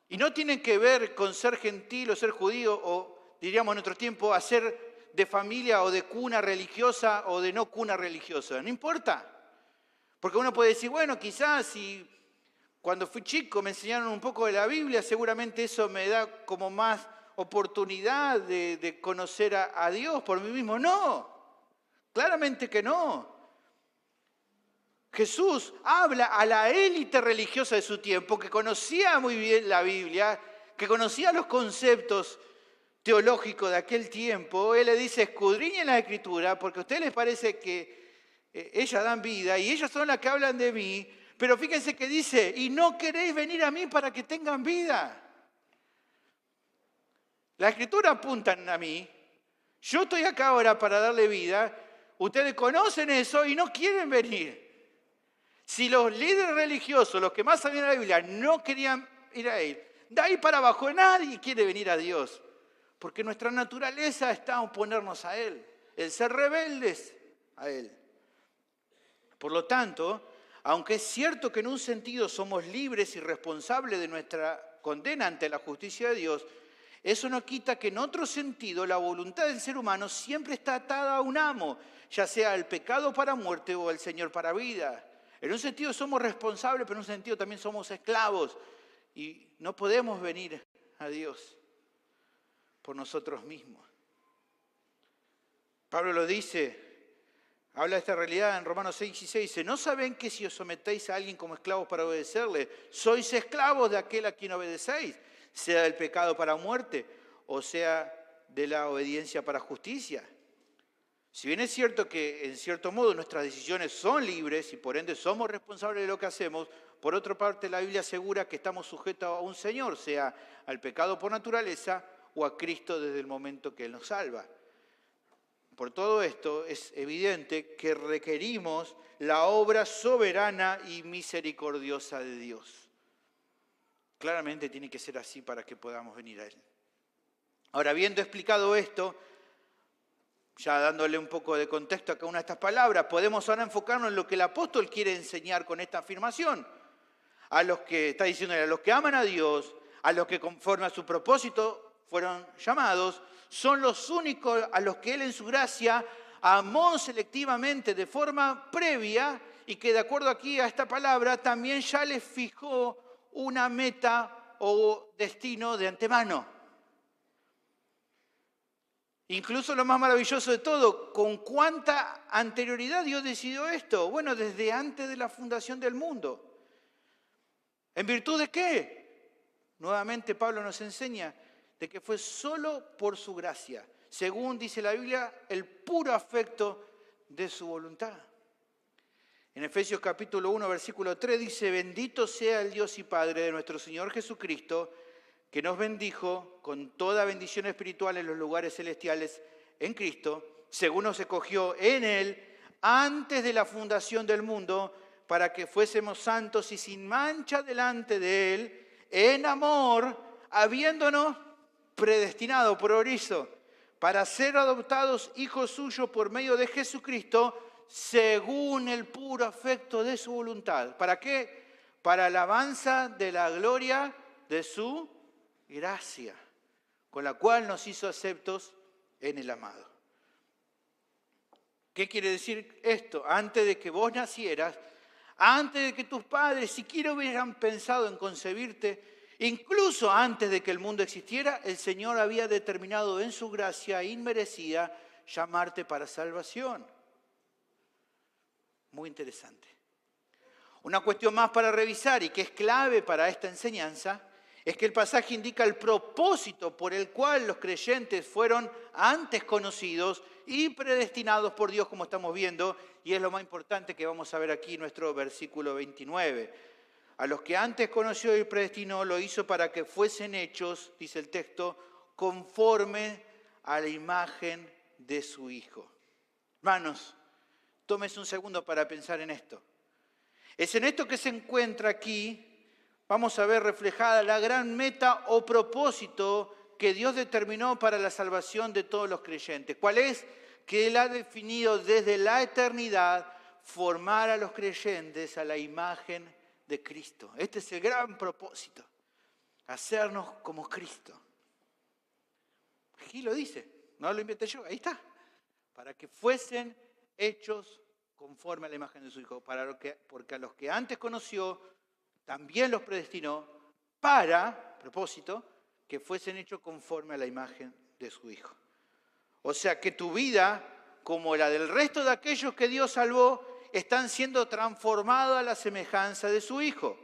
Y no tiene que ver con ser gentil o ser judío o, diríamos en otro tiempo, hacer de familia o de cuna religiosa o de no cuna religiosa. No importa. Porque uno puede decir, bueno, quizás si cuando fui chico me enseñaron un poco de la Biblia, seguramente eso me da como más oportunidad de conocer a Dios por mí mismo. No, claramente que no. Jesús habla a la élite religiosa de su tiempo, que conocía muy bien la Biblia, que conocía los conceptos teológicos de aquel tiempo. Él le dice, escudriñen la Escritura, porque a ustedes les parece que ellas dan vida y ellas son las que hablan de mí, pero fíjense que dice, y no queréis venir a mí para que tengan vida. La Escritura apuntan a mí, yo estoy acá ahora para darle vida, ustedes conocen eso y no quieren venir. Si los líderes religiosos, los que más sabían la Biblia, no querían ir a Él, de ahí para abajo nadie quiere venir a Dios. Porque nuestra naturaleza está a oponernos a Él, el ser rebeldes a Él. Por lo tanto, aunque es cierto que en un sentido somos libres y responsables de nuestra condena ante la justicia de Dios, eso no quita que en otro sentido la voluntad del ser humano siempre está atada a un amo, ya sea el pecado para muerte o el Señor para vida. En un sentido somos responsables, pero en un sentido también somos esclavos. Y no podemos venir a Dios por nosotros mismos. Pablo lo dice, habla de esta realidad en Romanos 6 y 6. Dice, ¿no saben que si os sometéis a alguien como esclavos para obedecerle, sois esclavos de aquel a quien obedecéis, sea del pecado para muerte o sea de la obediencia para justicia? Si bien es cierto que, en cierto modo, nuestras decisiones son libres y por ende somos responsables de lo que hacemos, por otra parte la Biblia asegura que estamos sujetos a un Señor, sea al pecado por naturaleza o a Cristo desde el momento que Él nos salva. Por todo esto es evidente que requerimos la obra soberana y misericordiosa de Dios. Claramente tiene que ser así para que podamos venir a Él. Ahora, habiendo explicado esto, ya dándole un poco de contexto a cada una de estas palabras, podemos ahora enfocarnos en lo que el apóstol quiere enseñar con esta afirmación. A los que está diciendo, a los que aman a Dios, a los que conforme a su propósito fueron llamados, son los únicos a los que Él en su gracia amó selectivamente de forma previa y que de acuerdo aquí a esta palabra también ya les fijó una meta o destino de antemano. Incluso lo más maravilloso de todo, ¿con cuánta anterioridad Dios decidió esto? Bueno, desde antes de la fundación del mundo. ¿En virtud de qué? Nuevamente Pablo nos enseña de que fue solo por su gracia, según dice la Biblia, el puro afecto de su voluntad. En Efesios capítulo 1, versículo 3 dice, bendito sea el Dios y Padre de nuestro Señor Jesucristo, que nos bendijo con toda bendición espiritual en los lugares celestiales en Cristo, según nos escogió en Él antes de la fundación del mundo, para que fuésemos santos y sin mancha delante de Él, en amor, habiéndonos predestinado, priorizo, para ser adoptados hijos suyos por medio de Jesucristo, según el puro afecto de su voluntad. ¿Para qué? Para alabanza de la gloria de su gracia, con la cual nos hizo aceptos en el amado. ¿Qué quiere decir esto? Antes de que vos nacieras, antes de que tus padres siquiera hubieran pensado en concebirte, incluso antes de que el mundo existiera, el Señor había determinado en su gracia inmerecida llamarte para salvación. Muy interesante. Una cuestión más para revisar y que es clave para esta enseñanza es que el pasaje indica el propósito por el cual los creyentes fueron antes conocidos y predestinados por Dios, como estamos viendo, y es lo más importante que vamos a ver aquí en nuestro versículo 29. A los que antes conoció y predestinó, lo hizo para que fuesen hechos, dice el texto, conforme a la imagen de su Hijo. Hermanos, tómese un segundo para pensar en esto. Es en esto que se encuentra aquí, vamos a ver reflejada la gran meta o propósito que Dios determinó para la salvación de todos los creyentes. ¿Cuál es? Que Él ha definido desde la eternidad formar a los creyentes a la imagen de Cristo. Este es el gran propósito, hacernos como Cristo. Aquí lo dice, no lo inventé yo, ahí está. Para que fuesen hechos conforme a la imagen de su Hijo, porque a los que antes conoció, también los predestinó para, propósito, que fuesen hechos conforme a la imagen de su Hijo. O sea que tu vida, como la del resto de aquellos que Dios salvó, están siendo transformados a la semejanza de su Hijo.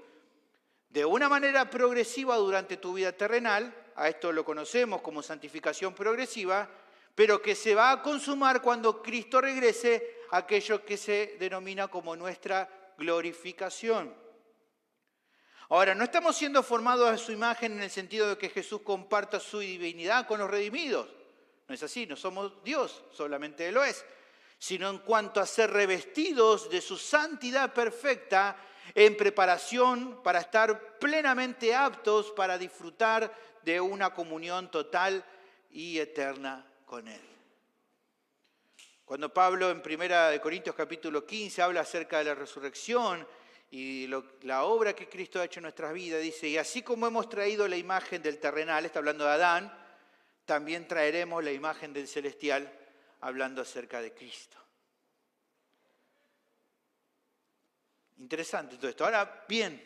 De una manera progresiva durante tu vida terrenal, a esto lo conocemos como santificación progresiva, pero que se va a consumar cuando Cristo regrese, aquello que se denomina como nuestra glorificación. Ahora, no estamos siendo formados a su imagen en el sentido de que Jesús comparta su divinidad con los redimidos. No es así, no somos Dios, solamente Él lo es. Sino en cuanto a ser revestidos de su santidad perfecta en preparación para estar plenamente aptos para disfrutar de una comunión total y eterna con Él. Cuando Pablo en 1 Corintios capítulo 15 habla acerca de la resurrección y la obra que Cristo ha hecho en nuestras vidas, dice, y así como hemos traído la imagen del terrenal, está hablando de Adán, también traeremos la imagen del celestial, hablando acerca de Cristo. Interesante todo esto. Ahora, bien,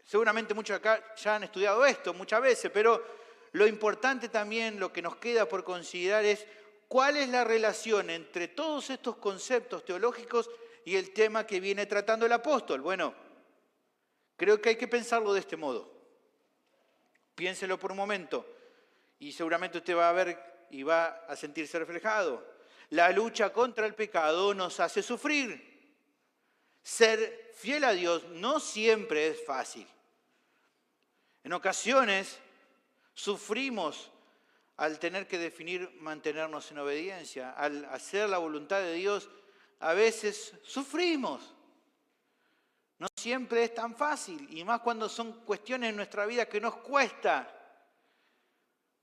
seguramente muchos acá ya han estudiado esto muchas veces, pero lo importante también, lo que nos queda por considerar es cuál es la relación entre todos estos conceptos teológicos y el tema que viene tratando el apóstol. Bueno, creo que hay que pensarlo de este modo. Piénselo por un momento y seguramente usted va a ver y va a sentirse reflejado. La lucha contra el pecado nos hace sufrir. Ser fiel a Dios no siempre es fácil. En ocasiones sufrimos al tener que definir mantenernos en obediencia. Al hacer la voluntad de Dios, a veces sufrimos. No siempre es tan fácil, y más cuando son cuestiones en nuestra vida que nos cuesta.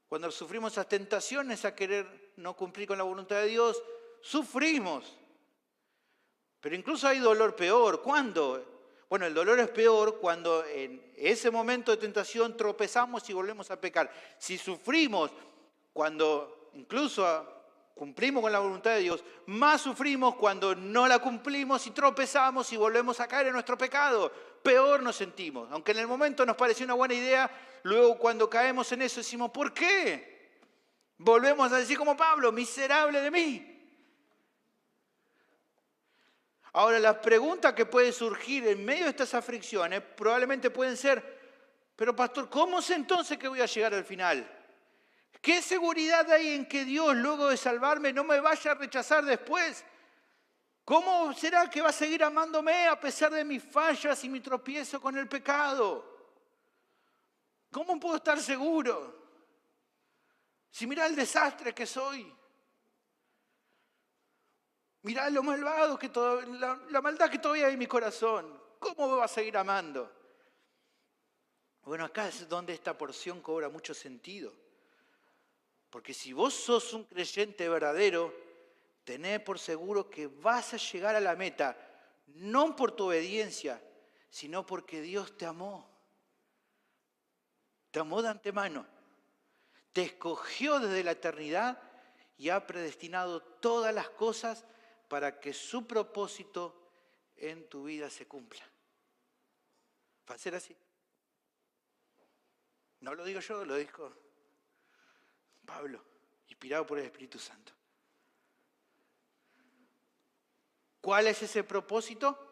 Cuando sufrimos esas tentaciones a querer no cumplir con la voluntad de Dios, sufrimos. Pero incluso hay dolor peor. ¿Cuándo? Bueno, el dolor es peor cuando en ese momento de tentación tropezamos y volvemos a pecar. Si sufrimos cuando incluso cumplimos con la voluntad de Dios, más sufrimos cuando no la cumplimos y tropezamos y volvemos a caer en nuestro pecado. Peor nos sentimos. Aunque en el momento nos pareció una buena idea, luego cuando caemos en eso decimos, ¿por qué? Volvemos a decir como Pablo, miserable de mí. Ahora, las preguntas que pueden surgir en medio de estas aflicciones probablemente pueden ser, pero pastor, ¿cómo sé entonces que voy a llegar al final? ¿Qué seguridad hay en que Dios, luego de salvarme, no me vaya a rechazar después? ¿Cómo será que va a seguir amándome a pesar de mis fallas y mi tropiezo con el pecado? ¿Cómo puedo estar seguro? Si mirá el desastre que soy. Mirá lo malvado la maldad que todavía hay en mi corazón. ¿Cómo me va a seguir amando? Bueno, acá es donde esta porción cobra mucho sentido. Porque si vos sos un creyente verdadero, tené por seguro que vas a llegar a la meta, no por tu obediencia, sino porque Dios te amó. Te amó de antemano. Te escogió desde la eternidad y ha predestinado todas las cosas para que su propósito en tu vida se cumpla. Va a ser así. No lo digo yo, lo dijo Pablo, inspirado por el Espíritu Santo. ¿Cuál es ese propósito?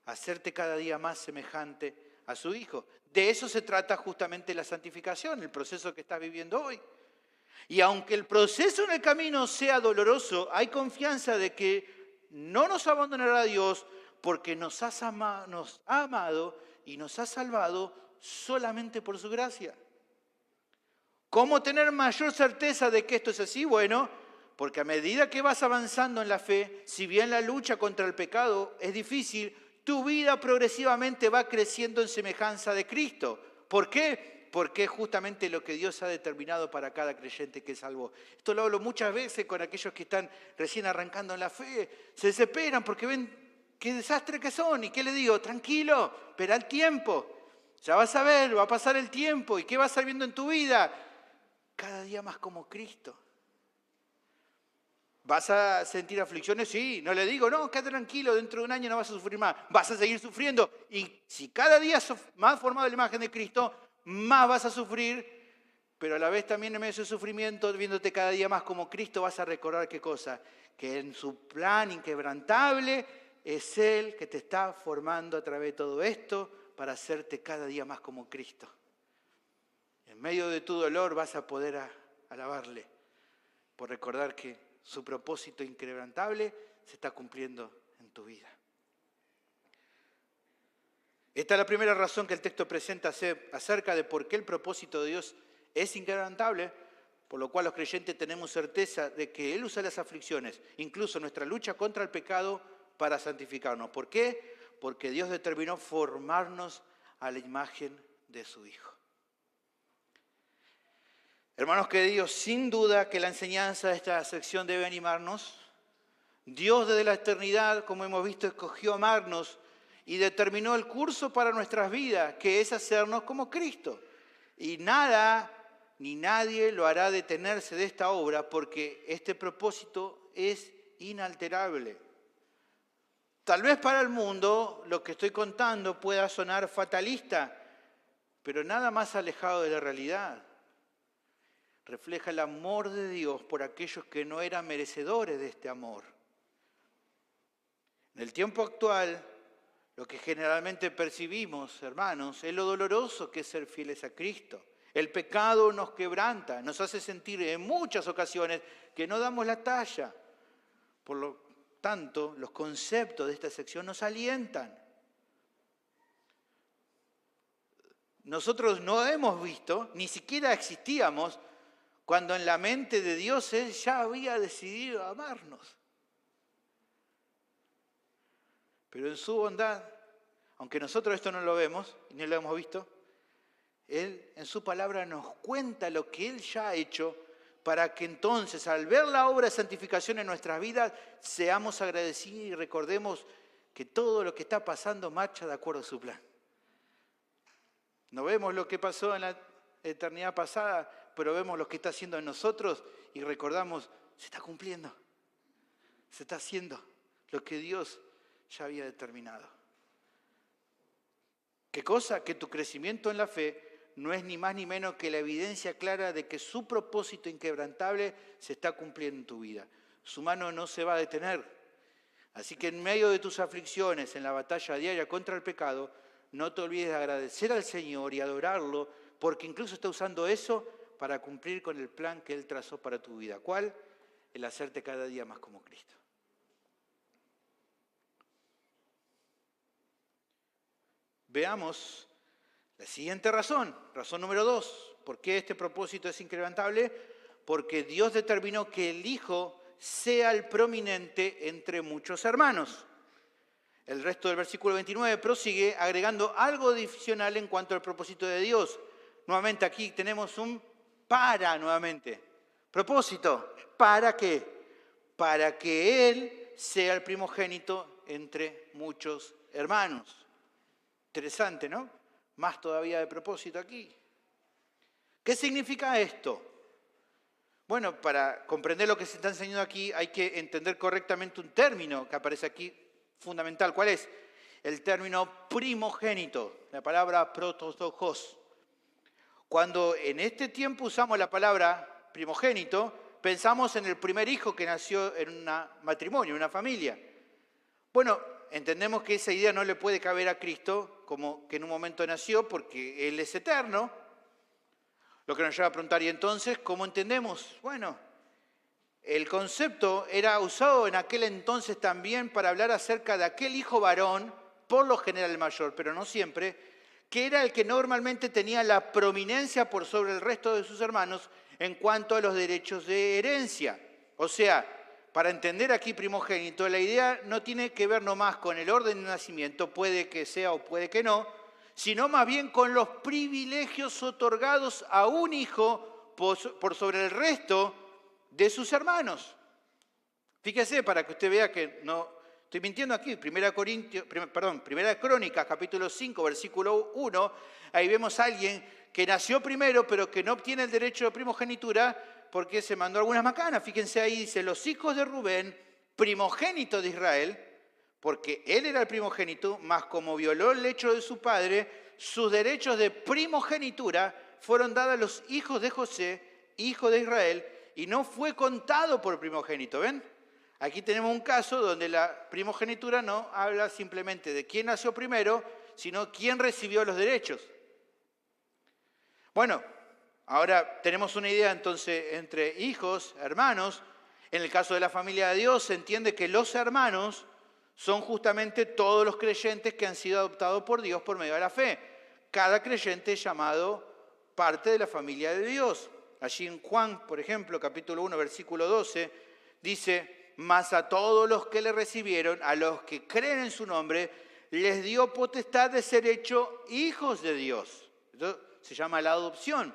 Hacerte cada día más semejante a su Hijo. De eso se trata justamente la santificación, el proceso que estás viviendo hoy. Y aunque el proceso en el camino sea doloroso, hay confianza de que no nos abandonará Dios porque nos ha amado y nos ha salvado solamente por su gracia. ¿Cómo tener mayor certeza de que esto es así? Bueno, porque a medida que vas avanzando en la fe, si bien la lucha contra el pecado es difícil, tu vida progresivamente va creciendo en semejanza de Cristo. ¿Por qué? Porque es justamente lo que Dios ha determinado para cada creyente que es salvo. Esto lo hablo muchas veces con aquellos que están recién arrancando en la fe. Se desesperan porque ven qué desastre que son. ¿Y qué le digo? Tranquilo, espera el tiempo. Ya vas a ver, va a pasar el tiempo. ¿Y qué vas a ir viendo en tu vida? Cada día más como Cristo. ¿Vas a sentir aflicciones? Sí, no le digo, no, quédate tranquilo, dentro de un año no vas a sufrir más. Vas a seguir sufriendo. Y si cada día sos más formado en la imagen de Cristo, más vas a sufrir, pero a la vez también en medio de ese sufrimiento, viéndote cada día más como Cristo, vas a recordar qué cosa, que en su plan inquebrantable es Él que te está formando a través de todo esto para hacerte cada día más como Cristo. En medio de tu dolor vas a poder alabarle por recordar que su propósito inquebrantable se está cumpliendo en tu vida. Esta es la primera razón que el texto presenta acerca de por qué el propósito de Dios es inquebrantable, por lo cual los creyentes tenemos certeza de que Él usa las aflicciones, incluso nuestra lucha contra el pecado, para santificarnos. ¿Por qué? Porque Dios determinó formarnos a la imagen de su Hijo. Hermanos queridos, sin duda que la enseñanza de esta sección debe animarnos. Dios desde la eternidad, como hemos visto, escogió amarnos y determinó el curso para nuestras vidas, que es hacernos como Cristo. Y nada ni nadie lo hará detenerse de esta obra, porque este propósito es inalterable. Tal vez para el mundo lo que estoy contando pueda sonar fatalista, pero nada más alejado de la realidad. Refleja el amor de Dios por aquellos que no eran merecedores de este amor. En el tiempo actual, lo que generalmente percibimos, hermanos, es lo doloroso que es ser fieles a Cristo. El pecado nos quebranta, nos hace sentir en muchas ocasiones que no damos la talla. Por lo tanto, los conceptos de esta sección nos alientan. Nosotros no hemos visto, ni siquiera existíamos, cuando en la mente de Dios Él ya había decidido amarnos. Pero en su bondad, aunque nosotros esto no lo vemos, ni lo hemos visto, Él en su palabra nos cuenta lo que Él ya ha hecho para que entonces, al ver la obra de santificación en nuestras vidas, seamos agradecidos y recordemos que todo lo que está pasando marcha de acuerdo a su plan. No vemos lo que pasó en la eternidad pasada, pero vemos lo que está haciendo en nosotros y recordamos, se está cumpliendo, se está haciendo lo que Dios ya había determinado. ¿Qué cosa? Que tu crecimiento en la fe no es ni más ni menos que la evidencia clara de que su propósito inquebrantable se está cumpliendo en tu vida. Su mano no se va a detener. Así que en medio de tus aflicciones, en la batalla diaria contra el pecado, no te olvides de agradecer al Señor y adorarlo, porque incluso está usando eso para cumplir con el plan que Él trazó para tu vida. ¿Cuál? El hacerte cada día más como Cristo. Veamos la siguiente razón, razón número 2. ¿Por qué este propósito es incrementable? Porque Dios determinó que el Hijo sea el prominente entre muchos hermanos. El resto del versículo 29 prosigue agregando algo adicional en cuanto al propósito de Dios. Nuevamente aquí tenemos un nuevamente. Propósito, ¿para qué? Para que Él sea el primogénito entre muchos hermanos. Interesante, ¿no? Más todavía de propósito aquí. ¿Qué significa esto? Bueno, para comprender lo que se está enseñando aquí hay que entender correctamente un término que aparece aquí fundamental. ¿Cuál es? El término primogénito, la palabra prototokos. Cuando en este tiempo usamos la palabra primogénito, pensamos en el primer hijo que nació en un matrimonio, en una familia. Bueno, entendemos que esa idea no le puede caber a Cristo como que en un momento nació porque Él es eterno. Lo que nos lleva a preguntar, ¿y entonces cómo entendemos? Bueno, el concepto era usado en aquel entonces también para hablar acerca de aquel hijo varón, por lo general el mayor, pero no siempre, que era el que normalmente tenía la prominencia por sobre el resto de sus hermanos en cuanto a los derechos de herencia. O sea, para entender aquí primogénito, la idea no tiene que ver nomás con el orden de nacimiento, puede que sea o puede que no, sino más bien con los privilegios otorgados a un hijo por sobre el resto de sus hermanos. Fíjese, para que usted vea que no estoy mintiendo aquí, Primera Crónicas, capítulo 5, versículo 1, ahí vemos a alguien que nació primero, pero que no obtiene el derecho de primogenitura porque se mandó algunas macanas. Fíjense ahí, dice, los hijos de Rubén, primogénito de Israel, porque él era el primogénito, mas como violó el lecho de su padre, sus derechos de primogenitura fueron dados a los hijos de José, hijo de Israel, y no fue contado por primogénito. ¿Ven? Aquí tenemos un caso donde la primogenitura no habla simplemente de quién nació primero, sino quién recibió los derechos. Bueno, ahora tenemos una idea entonces entre hijos, hermanos. En el caso de la familia de Dios se entiende que los hermanos son justamente todos los creyentes que han sido adoptados por Dios por medio de la fe. Cada creyente es llamado parte de la familia de Dios. Allí en Juan, por ejemplo, capítulo 1, versículo 12, dice, mas a todos los que le recibieron, a los que creen en su nombre, les dio potestad de ser hechos hijos de Dios. Esto se llama la adopción.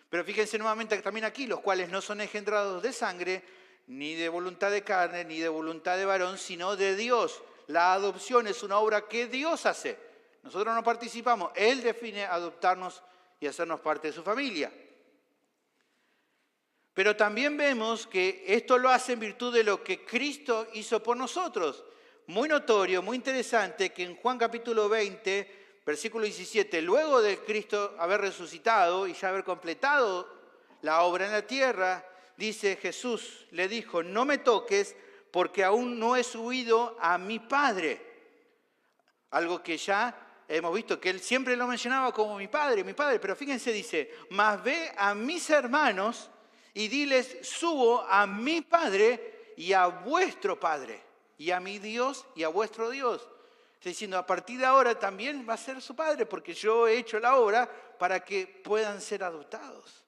Pero fíjense nuevamente también aquí, los cuales no son engendrados de sangre, ni de voluntad de carne, ni de voluntad de varón, sino de Dios. La adopción es una obra que Dios hace. Nosotros no participamos. Él define adoptarnos y hacernos parte de su familia. Pero también vemos que esto lo hace en virtud de lo que Cristo hizo por nosotros. Muy notorio, muy interesante, que en Juan capítulo 20, versículo 17, luego de Cristo haber resucitado y ya haber completado la obra en la tierra, dice Jesús, le dijo, no me toques porque aún no he subido a mi Padre. Algo que ya hemos visto que él siempre lo mencionaba como mi Padre, pero fíjense, dice, mas ve a mis hermanos y diles, subo a mi Padre y a vuestro Padre, y a mi Dios y a vuestro Dios. Está diciendo, a partir de ahora también va a ser su Padre, porque yo he hecho la obra para que puedan ser adoptados.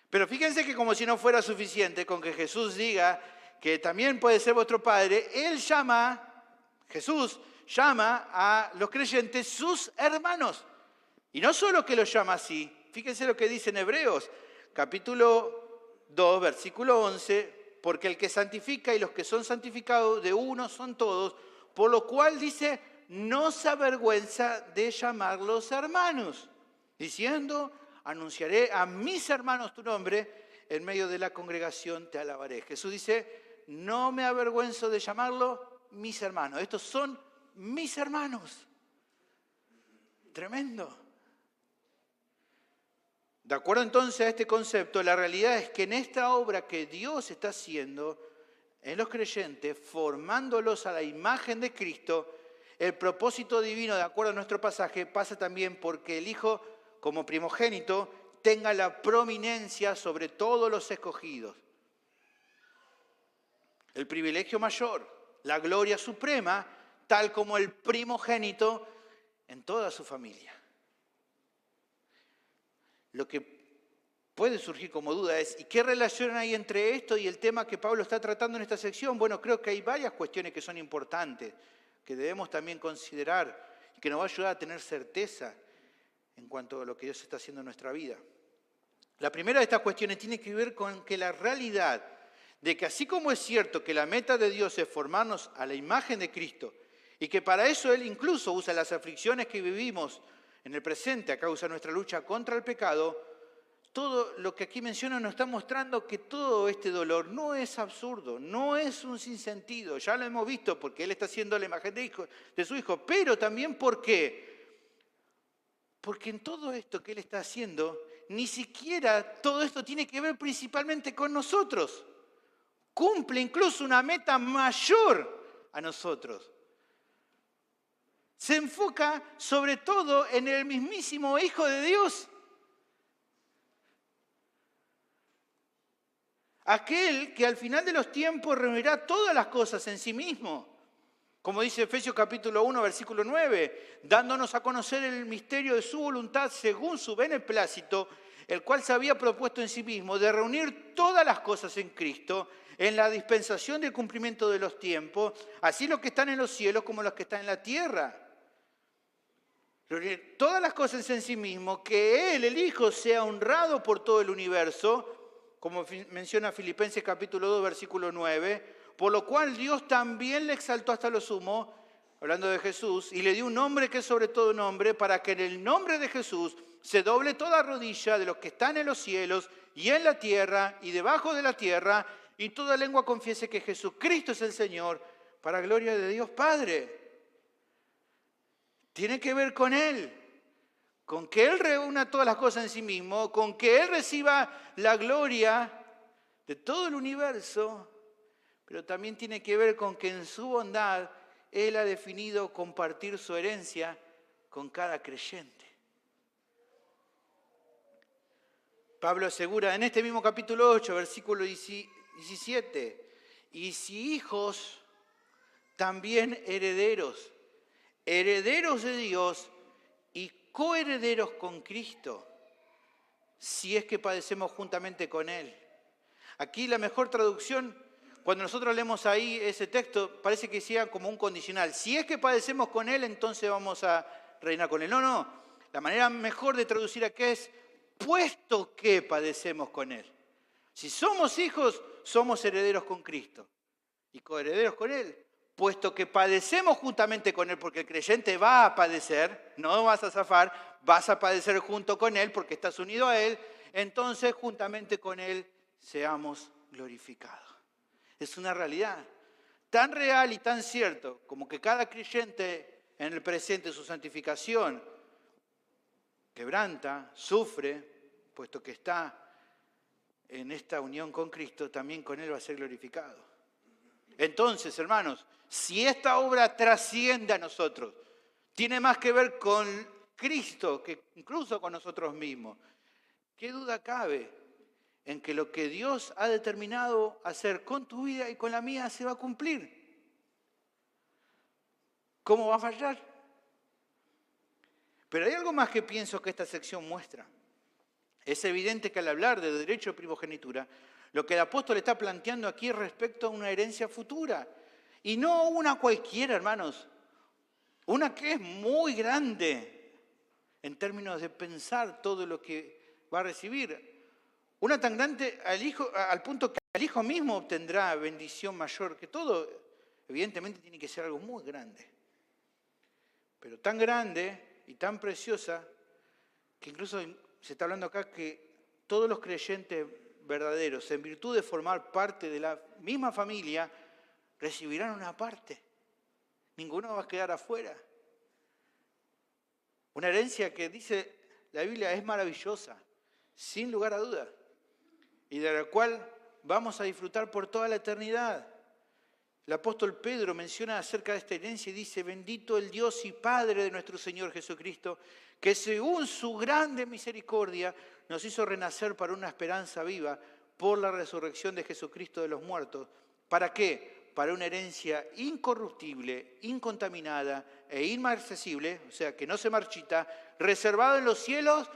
Pero fíjense que como si no fuera suficiente con que Jesús diga que también puede ser vuestro Padre, Jesús llama a los creyentes sus hermanos. Y no solo que los llama así, fíjense lo que dice en Hebreos, capítulo 2, versículo 11, porque el que santifica y los que son santificados de uno son todos, por lo cual dice, no se avergüenza de llamarlos hermanos, diciendo, anunciaré a mis hermanos tu nombre, en medio de la congregación te alabaré. Jesús dice, no me avergüenzo de llamarlo mis hermanos. Estos son mis hermanos. Tremendo. De acuerdo entonces a este concepto, la realidad es que en esta obra que Dios está haciendo en los creyentes, formándolos a la imagen de Cristo, el propósito divino, de acuerdo a nuestro pasaje, pasa también porque el Hijo, como primogénito, tenga la prominencia sobre todos los escogidos. El privilegio mayor, la gloria suprema, tal como el primogénito en toda su familia. Lo que puede surgir como duda es, ¿y qué relación hay entre esto y el tema que Pablo está tratando en esta sección? Bueno, creo que hay varias cuestiones que son importantes, que debemos también considerar y que nos va a ayudar a tener certeza en cuanto a lo que Dios está haciendo en nuestra vida. La primera de estas cuestiones tiene que ver con que la realidad de que así como es cierto que la meta de Dios es formarnos a la imagen de Cristo y que para eso Él incluso usa las aflicciones que vivimos en el presente a causa de nuestra lucha contra el pecado, todo lo que aquí menciona nos está mostrando que todo este dolor no es absurdo, no es un sinsentido. Ya lo hemos visto porque Él está haciendo la imagen de su Hijo, pero también ¿por qué? Porque en todo esto que Él está haciendo, ni siquiera todo esto tiene que ver principalmente con nosotros. Cumple incluso una meta mayor a nosotros. Se enfoca sobre todo en el mismísimo Hijo de Dios. Aquel que al final de los tiempos reunirá todas las cosas en sí mismo. Como dice Efesios capítulo 1, versículo 9, dándonos a conocer el misterio de su voluntad según su beneplácito, el cual se había propuesto en sí mismo de reunir todas las cosas en Cristo, en la dispensación del cumplimiento de los tiempos, así los que están en los cielos como los que están en la tierra. Reunir todas las cosas en sí mismo, que Él, el Hijo, sea honrado por todo el universo, como menciona Filipenses capítulo 2, versículo 9, por lo cual Dios también le exaltó hasta lo sumo, hablando de Jesús, y le dio un nombre que es sobre todo nombre, para que en el nombre de Jesús se doble toda rodilla de los que están en los cielos y en la tierra y debajo de la tierra, y toda lengua confiese que Jesucristo es el Señor, para gloria de Dios Padre. Tiene que ver con Él, con que Él reúna todas las cosas en sí mismo, con que Él reciba la gloria de todo el universo, pero también tiene que ver con que en su bondad Él ha definido compartir su herencia con cada creyente. Pablo asegura en este mismo capítulo 8, versículo 17, y si hijos, también herederos, herederos de Dios y coherederos con Cristo, si es que padecemos juntamente con Él. Aquí la mejor traducción, cuando nosotros leemos ahí ese texto, parece que sea como un condicional. Si es que padecemos con Él, entonces vamos a reinar con Él. No. La manera mejor de traducir aquí es, puesto que padecemos con Él. Si somos hijos, somos herederos con Cristo y coherederos con Él. Puesto que padecemos juntamente con Él, porque el creyente va a padecer, no vas a zafar, vas a padecer junto con Él porque estás unido a Él, entonces juntamente con Él seamos glorificados. Es una realidad tan real y tan cierto como que cada creyente en el presente su santificación quebranta, sufre, puesto que está en esta unión con Cristo, también con Él va a ser glorificado. Entonces, hermanos, si esta obra trasciende a nosotros, tiene más que ver con Cristo que incluso con nosotros mismos, ¿qué duda cabe en que lo que Dios ha determinado hacer con tu vida y con la mía se va a cumplir? ¿Cómo va a fallar? Pero hay algo más que pienso que esta sección muestra. Es evidente que al hablar de derecho de primogenitura, lo que el apóstol está planteando aquí es respecto a una herencia futura. Y no una cualquiera, hermanos. Una que es muy grande en términos de pensar todo lo que va a recibir. Una tan grande al punto que el hijo mismo obtendrá bendición mayor que todo. Evidentemente tiene que ser algo muy grande. Pero tan grande y tan preciosa que incluso se está hablando acá que todos los creyentes verdaderos, en virtud de formar parte de la misma familia, recibirán una parte. Ninguno va a quedar afuera. Una herencia que dice la Biblia es maravillosa, sin lugar a dudas, y de la cual vamos a disfrutar por toda la eternidad. El apóstol Pedro menciona acerca de esta herencia y dice, bendito el Dios y Padre de nuestro Señor Jesucristo, que según su grande misericordia nos hizo renacer para una esperanza viva por la resurrección de Jesucristo de los muertos. ¿Para qué? Para una herencia incorruptible, incontaminada e inmarcesible, o sea, que no se marchita, reservado en los cielos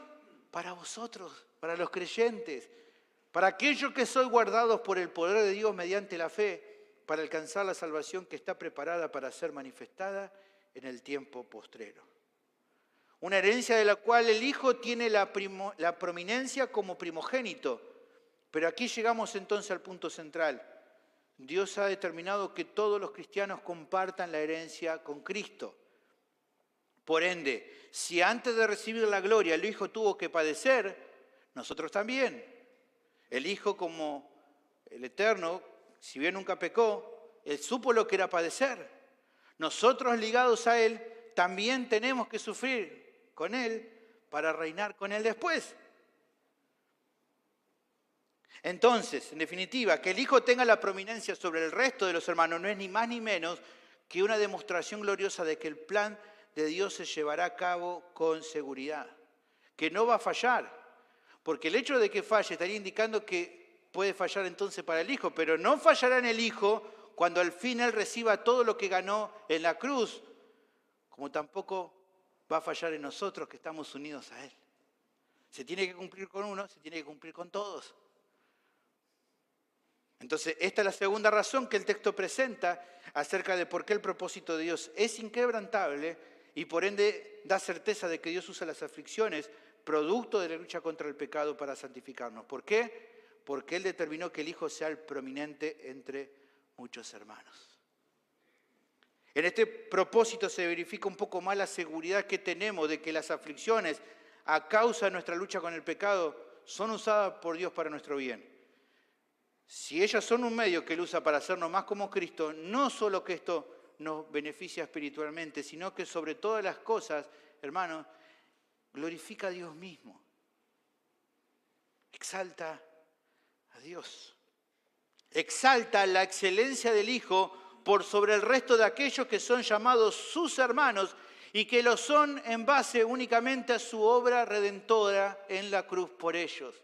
para vosotros, para los creyentes, para aquellos que sois guardados por el poder de Dios mediante la fe, para alcanzar la salvación que está preparada para ser manifestada en el tiempo postrero. Una herencia de la cual el Hijo tiene la prominencia como primogénito. Pero aquí llegamos entonces al punto central. Dios ha determinado que todos los cristianos compartan la herencia con Cristo. Por ende, si antes de recibir la gloria el Hijo tuvo que padecer, nosotros también. El Hijo, como el Eterno, si bien nunca pecó, Él supo lo que era padecer. Nosotros, ligados a Él, también tenemos que sufrir con Él para reinar con Él después. Entonces, en definitiva, que el Hijo tenga la prominencia sobre el resto de los hermanos no es ni más ni menos que una demostración gloriosa de que el plan de Dios se llevará a cabo con seguridad, que no va a fallar, porque el hecho de que falle estaría indicando que puede fallar entonces para el Hijo, pero no fallará en el Hijo cuando al fin Él reciba todo lo que ganó en la cruz, como tampoco va a fallar en nosotros que estamos unidos a Él. Se tiene que cumplir con uno, se tiene que cumplir con todos. Entonces, esta es la segunda razón que el texto presenta acerca de por qué el propósito de Dios es inquebrantable y por ende da certeza de que Dios usa las aflicciones producto de la lucha contra el pecado para santificarnos. ¿Por qué? Porque Él determinó que el Hijo sea el prominente entre muchos hermanos. En este propósito se verifica un poco más la seguridad que tenemos de que las aflicciones a causa de nuestra lucha con el pecado son usadas por Dios para nuestro bien. Si ellas son un medio que Él usa para hacernos más como Cristo, no solo que esto nos beneficia espiritualmente, sino que sobre todas las cosas, hermanos, glorifica a Dios mismo. Exalta a Dios. Exalta la excelencia del Hijo por sobre el resto de aquellos que son llamados sus hermanos y que lo son en base únicamente a su obra redentora en la cruz por ellos.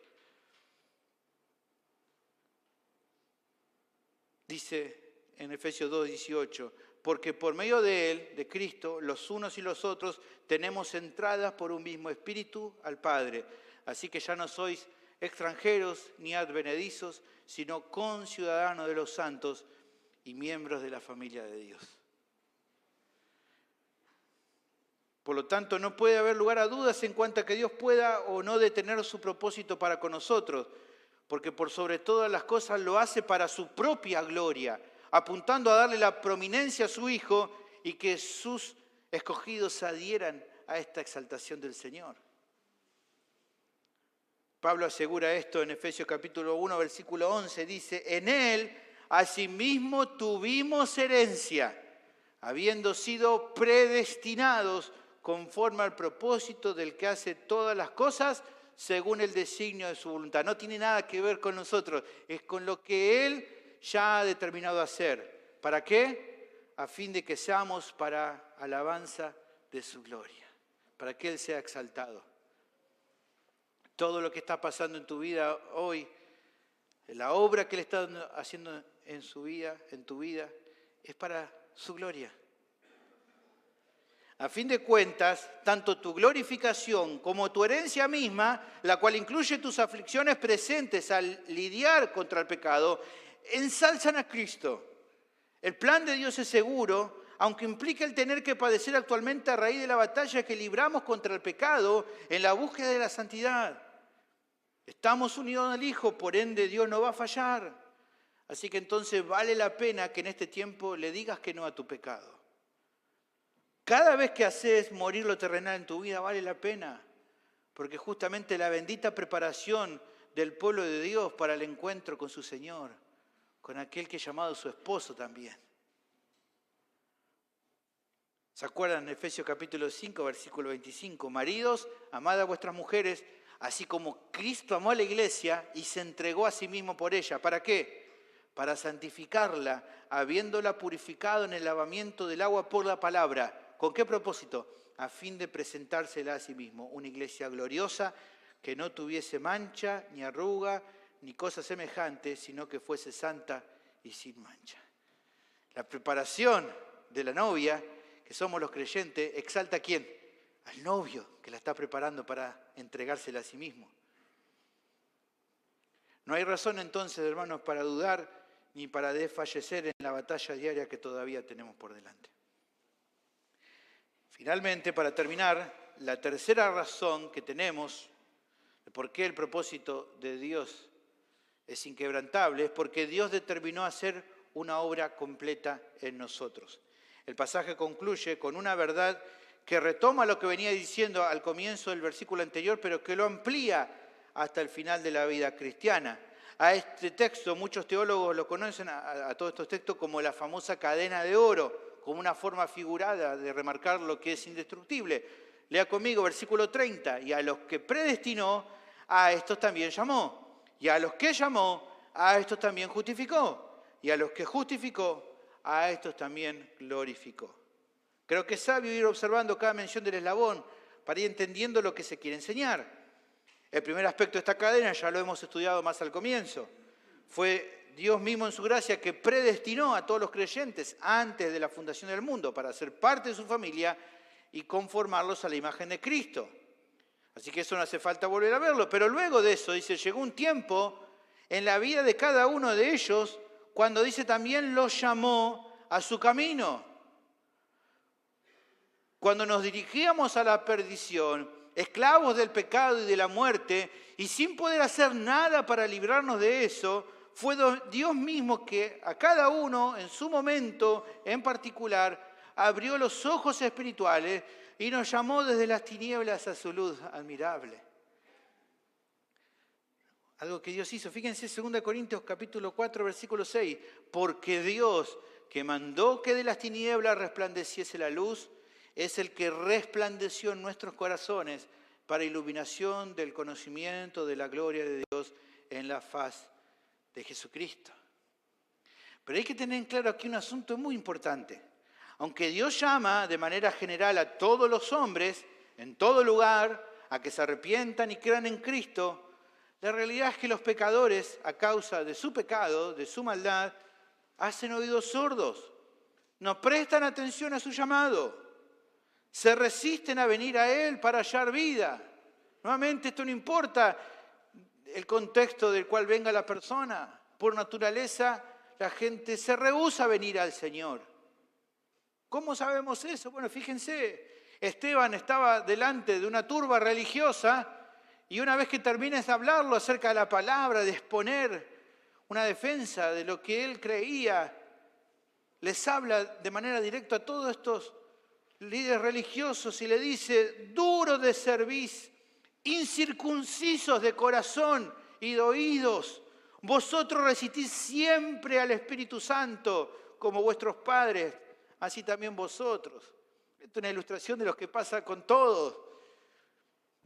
Dice en Efesios 2:18, porque por medio de Él, de Cristo, los unos y los otros, tenemos entradas por un mismo espíritu al Padre. Así que ya no sois extranjeros ni advenedizos, sino conciudadanos de los santos y miembros de la familia de Dios. Por lo tanto, no puede haber lugar a dudas en cuanto a que Dios pueda o no detener su propósito para con nosotros, porque por sobre todas las cosas lo hace para su propia gloria, apuntando a darle la prominencia a su Hijo y que sus escogidos se adhieran a esta exaltación del Señor. Pablo asegura esto en Efesios capítulo 1, versículo 11, dice, en Él asimismo tuvimos herencia, habiendo sido predestinados conforme al propósito del que hace todas las cosas según el designio de su voluntad. No tiene nada que ver con nosotros, es con lo que Él ya ha determinado hacer. ¿Para qué? A fin de que seamos para alabanza de su gloria, para que Él sea exaltado. Todo lo que está pasando en tu vida hoy, la obra que Él está haciendo en su vida, en tu vida, es para su gloria. A fin de cuentas, tanto tu glorificación como tu herencia misma, la cual incluye tus aflicciones presentes al lidiar contra el pecado, ensalzan a Cristo. El plan de Dios es seguro, aunque implica el tener que padecer actualmente a raíz de la batalla que libramos contra el pecado en la búsqueda de la santidad. Estamos unidos al Hijo, por ende Dios no va a fallar. Así que entonces vale la pena que en este tiempo le digas que no a tu pecado. Cada vez que haces morir lo terrenal en tu vida vale la pena, porque justamente la bendita preparación del pueblo de Dios para el encuentro con su Señor, con aquel que es llamado su esposo también. ¿Se acuerdan en Efesios capítulo 5, versículo 25? Maridos, amad a vuestras mujeres, así como Cristo amó a la iglesia y se entregó a sí mismo por ella. ¿Para qué? Para santificarla, habiéndola purificado en el lavamiento del agua por la palabra. ¿Con qué propósito? A fin de presentársela a sí mismo, una iglesia gloriosa que no tuviese mancha, ni arruga, ni cosa semejante, sino que fuese santa y sin mancha. La preparación de la novia, que somos los creyentes, exalta ¿a quién? Al novio, que la está preparando para entregársela a sí mismo. No hay razón entonces, hermanos, para dudar ni para desfallecer en la batalla diaria que todavía tenemos por delante. Finalmente, para terminar, la tercera razón que tenemos de por qué el propósito de Dios es inquebrantable es porque Dios determinó hacer una obra completa en nosotros. El pasaje concluye con una verdad que retoma lo que venía diciendo al comienzo del versículo anterior, pero que lo amplía hasta el final de la vida cristiana. A este texto, muchos teólogos lo conocen, a todos estos textos, como la famosa cadena de oro, como una forma figurada de remarcar lo que es indestructible. Lea conmigo, versículo 30, y a los que predestinó, a estos también llamó. Y a los que llamó, a estos también justificó. Y a los que justificó, a estos también glorificó. Creo que es sabio ir observando cada mención del eslabón para ir entendiendo lo que se quiere enseñar. El primer aspecto de esta cadena ya lo hemos estudiado más al comienzo. Fue Dios mismo en su gracia que predestinó a todos los creyentes antes de la fundación del mundo para ser parte de su familia y conformarlos a la imagen de Cristo. Así que eso no hace falta volver a verlo. Pero luego de eso, dice, llegó un tiempo en la vida de cada uno de ellos cuando dice también los llamó a su camino. Cuando nos dirigíamos a la perdición, esclavos del pecado y de la muerte, y sin poder hacer nada para librarnos de eso, fue Dios mismo que a cada uno, en su momento en particular, abrió los ojos espirituales y nos llamó desde las tinieblas a su luz admirable. Algo que Dios hizo. Fíjense 2 Corintios capítulo 4, versículo 6. Porque Dios, que mandó que de las tinieblas resplandeciese la luz, es el que resplandeció en nuestros corazones para iluminación del conocimiento de la gloria de Dios en la faz de Jesucristo. Pero hay que tener en claro aquí un asunto muy importante. Aunque Dios llama de manera general a todos los hombres, en todo lugar, a que se arrepientan y crean en Cristo, la realidad es que los pecadores, a causa de su pecado, de su maldad, hacen oídos sordos, no prestan atención a su llamado, se resisten a venir a Él para hallar vida. Nuevamente, esto no importa el contexto del cual venga la persona. Por naturaleza, la gente se rehúsa a venir al Señor. ¿Cómo sabemos eso? Bueno, fíjense, Esteban estaba delante de una turba religiosa y una vez que termina de hablarlo acerca de la palabra, de exponer una defensa de lo que él creía, les habla de manera directa a todos estos líderes religiosos y le dice: duros de cerviz, incircuncisos de corazón y de oídos, vosotros resistís siempre al Espíritu Santo como vuestros padres, así también vosotros. Esto es una ilustración de lo que pasa con todos.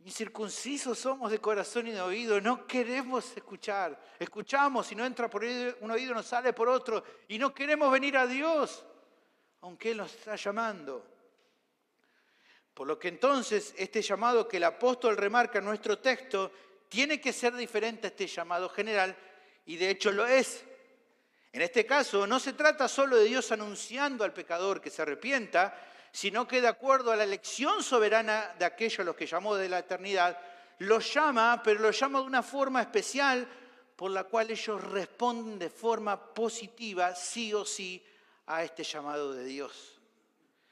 Incircuncisos somos de corazón y de oído, no queremos escuchar. Escuchamos, si no entra por un oído, nos sale por otro. Y no queremos venir a Dios, aunque Él nos está llamando. Por lo que entonces este llamado que el apóstol remarca en nuestro texto tiene que ser diferente a este llamado general, y de hecho lo es. En este caso no se trata solo de Dios anunciando al pecador que se arrepienta, sino que de acuerdo a la elección soberana de aquellos a los que llamó de la eternidad, los llama, pero los llama de una forma especial por la cual ellos responden de forma positiva, sí o sí, a este llamado de Dios.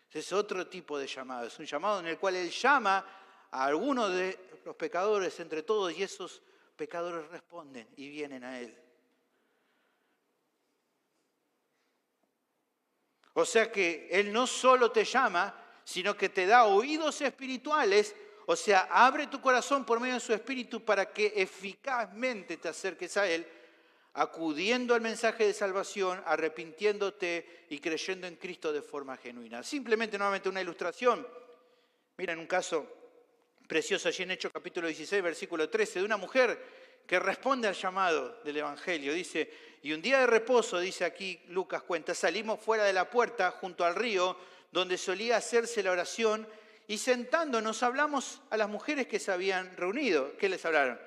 Ese es otro tipo de llamado, es un llamado en el cual Él llama a algunos de los pecadores entre todos y esos pecadores responden y vienen a Él. O sea que Él no solo te llama, sino que te da oídos espirituales, o sea, abre tu corazón por medio de su espíritu para que eficazmente te acerques a Él, acudiendo al mensaje de salvación, arrepintiéndote y creyendo en Cristo de forma genuina. Simplemente, nuevamente, una ilustración. Miren un caso precioso allí en Hechos capítulo 16, versículo 13, de una mujer que responde al llamado del Evangelio. Dice: y un día de reposo, dice aquí Lucas cuenta, salimos fuera de la puerta junto al río donde solía hacerse la oración y sentándonos hablamos a las mujeres que se habían reunido. ¿Qué les hablaron?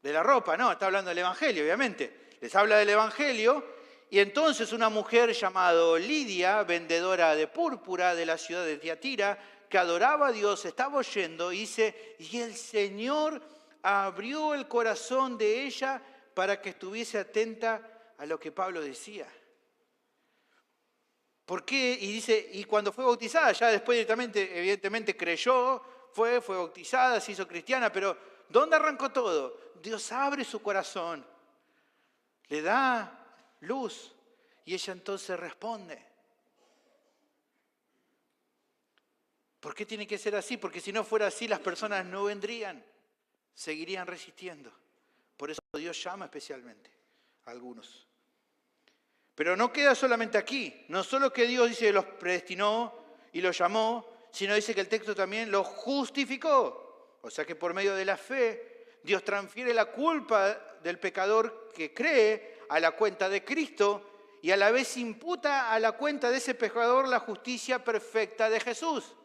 De la ropa, no, está hablando del Evangelio, obviamente. Les habla del Evangelio y entonces una mujer llamada Lidia, vendedora de púrpura de la ciudad de Tiatira, que adoraba a Dios, estaba oyendo y dice: y el Señor abrió el corazón de ella para que estuviese atenta a lo que Pablo decía. ¿Por qué? Y dice, y cuando fue bautizada, ya después directamente, evidentemente creyó, fue bautizada, se hizo cristiana, pero ¿dónde arrancó todo? Dios abre su corazón, le da luz y ella entonces responde. ¿Por qué tiene que ser así? Porque si no fuera así, las personas no vendrían, seguirían resistiendo. Por eso Dios llama especialmente a algunos. Pero no queda solamente aquí. No solo que Dios dice que los predestinó y los llamó, sino dice que el texto también los justificó. O sea que por medio de la fe, Dios transfiere la culpa del pecador que cree a la cuenta de Cristo y a la vez imputa a la cuenta de ese pecador la justicia perfecta de Jesús.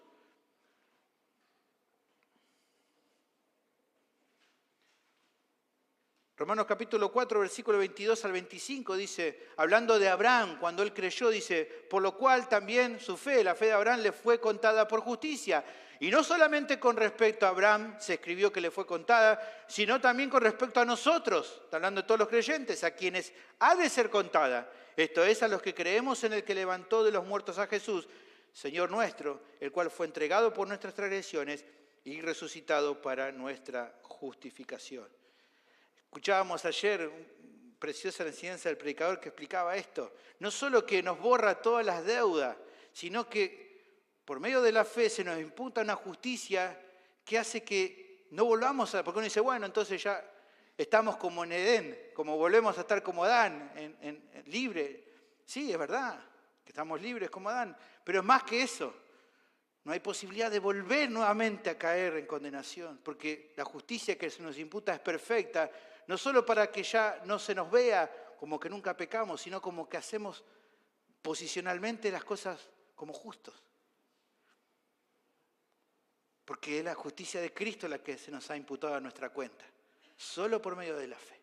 Romanos capítulo 4, versículo 22 al 25 dice, hablando de Abraham, cuando él creyó, dice, por lo cual también su fe, la fe de Abraham, le fue contada por justicia. Y no solamente con respecto a Abraham se escribió que le fue contada, sino también con respecto a nosotros, está hablando de todos los creyentes, a quienes ha de ser contada. Esto es, a los que creemos en el que levantó de los muertos a Jesús, Señor nuestro, el cual fue entregado por nuestras transgresiones y resucitado para nuestra justificación. Escuchábamos ayer una preciosa enseñanza del predicador que explicaba esto. No solo que nos borra todas las deudas, sino que por medio de la fe se nos imputa una justicia que hace que no volvamos a... Porque uno dice, bueno, entonces ya estamos como en Edén, como volvemos a estar como Adán, libre. Sí, es verdad, que estamos libres como Adán, pero es más que eso. No hay posibilidad de volver nuevamente a caer en condenación, porque la justicia que se nos imputa es perfecta, no solo para que ya no se nos vea como que nunca pecamos, sino como que hacemos posicionalmente las cosas como justos. Porque es la justicia de Cristo la que se nos ha imputado a nuestra cuenta, solo por medio de la fe.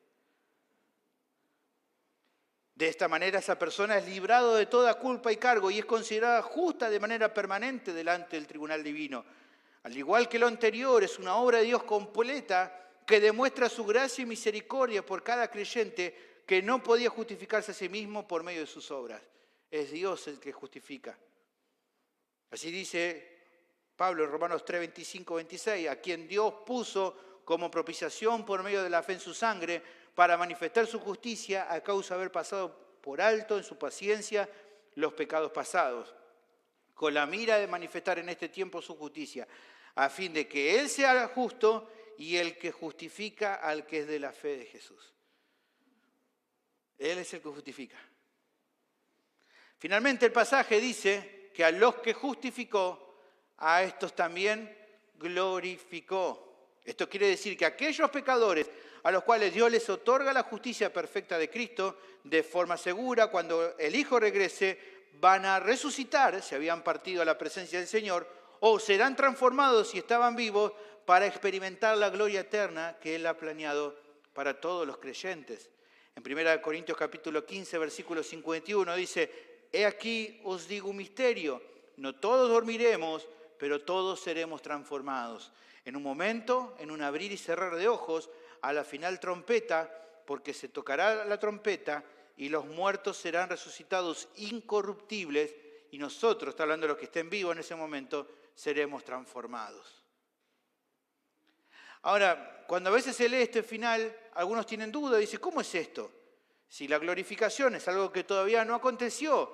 De esta manera esa persona es librado de toda culpa y cargo y es considerada justa de manera permanente delante del tribunal divino. Al igual que lo anterior, es una obra de Dios completa que demuestra su gracia y misericordia por cada creyente que no podía justificarse a sí mismo por medio de sus obras. Es Dios el que justifica. Así dice Pablo en Romanos 3, 25, 26, a quien Dios puso como propiciación por medio de la fe en su sangre para manifestar su justicia a causa de haber pasado por alto en su paciencia los pecados pasados, con la mira de manifestar en este tiempo su justicia, a fin de que Él sea justo y el que justifica al que es de la fe de Jesús. Él es el que justifica. Finalmente el pasaje dice que a los que justificó, a estos también glorificó. Esto quiere decir que aquellos pecadores a los cuales Dios les otorga la justicia perfecta de Cristo, de forma segura, cuando el Hijo regrese, van a resucitar, si habían partido a la presencia del Señor, o serán transformados si estaban vivos para experimentar la gloria eterna que Él ha planeado para todos los creyentes. En 1 Corintios capítulo 15, versículo 51 dice, he aquí os digo un misterio, no todos dormiremos, pero todos seremos transformados. En un momento, en un abrir y cerrar de ojos, a la final trompeta, porque se tocará la trompeta y los muertos serán resucitados incorruptibles y nosotros, está hablando de los que estén vivos en ese momento, seremos transformados. Ahora, cuando a veces se lee este final, algunos tienen duda, dicen, ¿cómo es esto? Si la glorificación es algo que todavía no aconteció,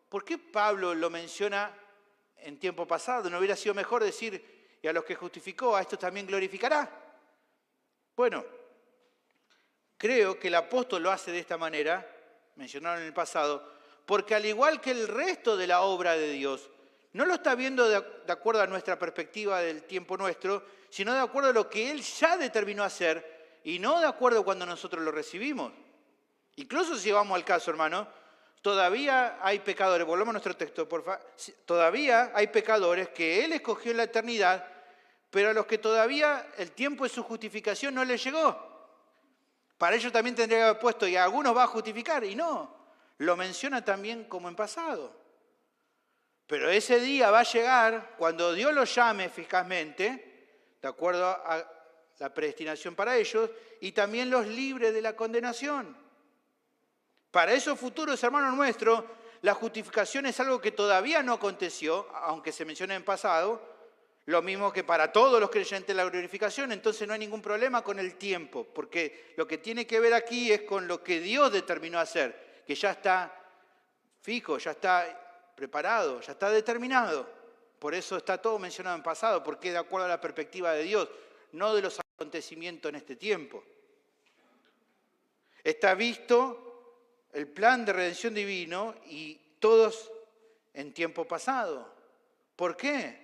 ¿por qué Pablo lo menciona en tiempo pasado? ¿No hubiera sido mejor decir, y a los que justificó, a estos también glorificará? Bueno, creo que el apóstol lo hace de esta manera, mencionaron en el pasado, porque al igual que el resto de la obra de Dios, no lo está viendo de acuerdo a nuestra perspectiva del tiempo nuestro, sino de acuerdo a lo que Él ya determinó hacer y no de acuerdo a cuando nosotros lo recibimos. Incluso si vamos al caso, hermano, todavía hay pecadores, volvamos a nuestro texto, por favor, todavía hay pecadores que Él escogió en la eternidad, pero a los que todavía el tiempo de su justificación no les llegó. Para ellos también tendría que haber puesto, y a algunos va a justificar, y no, lo menciona también como en pasado. Pero ese día va a llegar cuando Dios los llame eficazmente, de acuerdo a la predestinación para ellos, y también los libre de la condenación. Para esos futuros hermanos nuestros, la justificación es algo que todavía no aconteció, aunque se menciona en pasado. Lo mismo que para todos los creyentes la glorificación, entonces no hay ningún problema con el tiempo, porque lo que tiene que ver aquí es con lo que Dios determinó hacer, que ya está fijo, ya está preparado, ya está determinado. Por eso está todo mencionado en pasado, porque es de acuerdo a la perspectiva de Dios, no de los acontecimientos en este tiempo. Está visto el plan de redención divino y todos en tiempo pasado. ¿Por qué?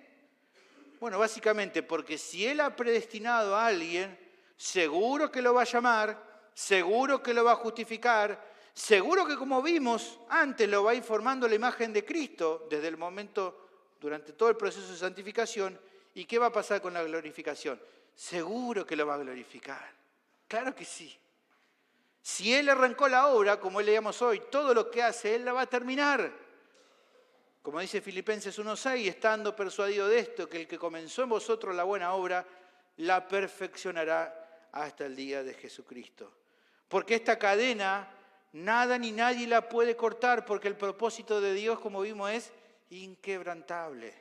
Bueno, básicamente porque si Él ha predestinado a alguien, seguro que lo va a llamar, seguro que lo va a justificar, seguro que como vimos antes lo va a ir formando la imagen de Cristo desde el momento, durante todo el proceso de santificación. ¿Y qué va a pasar con la glorificación? Seguro que lo va a glorificar. Claro que sí. Si Él arrancó la obra, como leíamos hoy, todo lo que hace, Él la va a terminar. Como dice Filipenses 1:6, estando persuadido de esto, que el que comenzó en vosotros la buena obra, la perfeccionará hasta el día de Jesucristo. Porque esta cadena, nada ni nadie la puede cortar, porque el propósito de Dios, como vimos, es inquebrantable.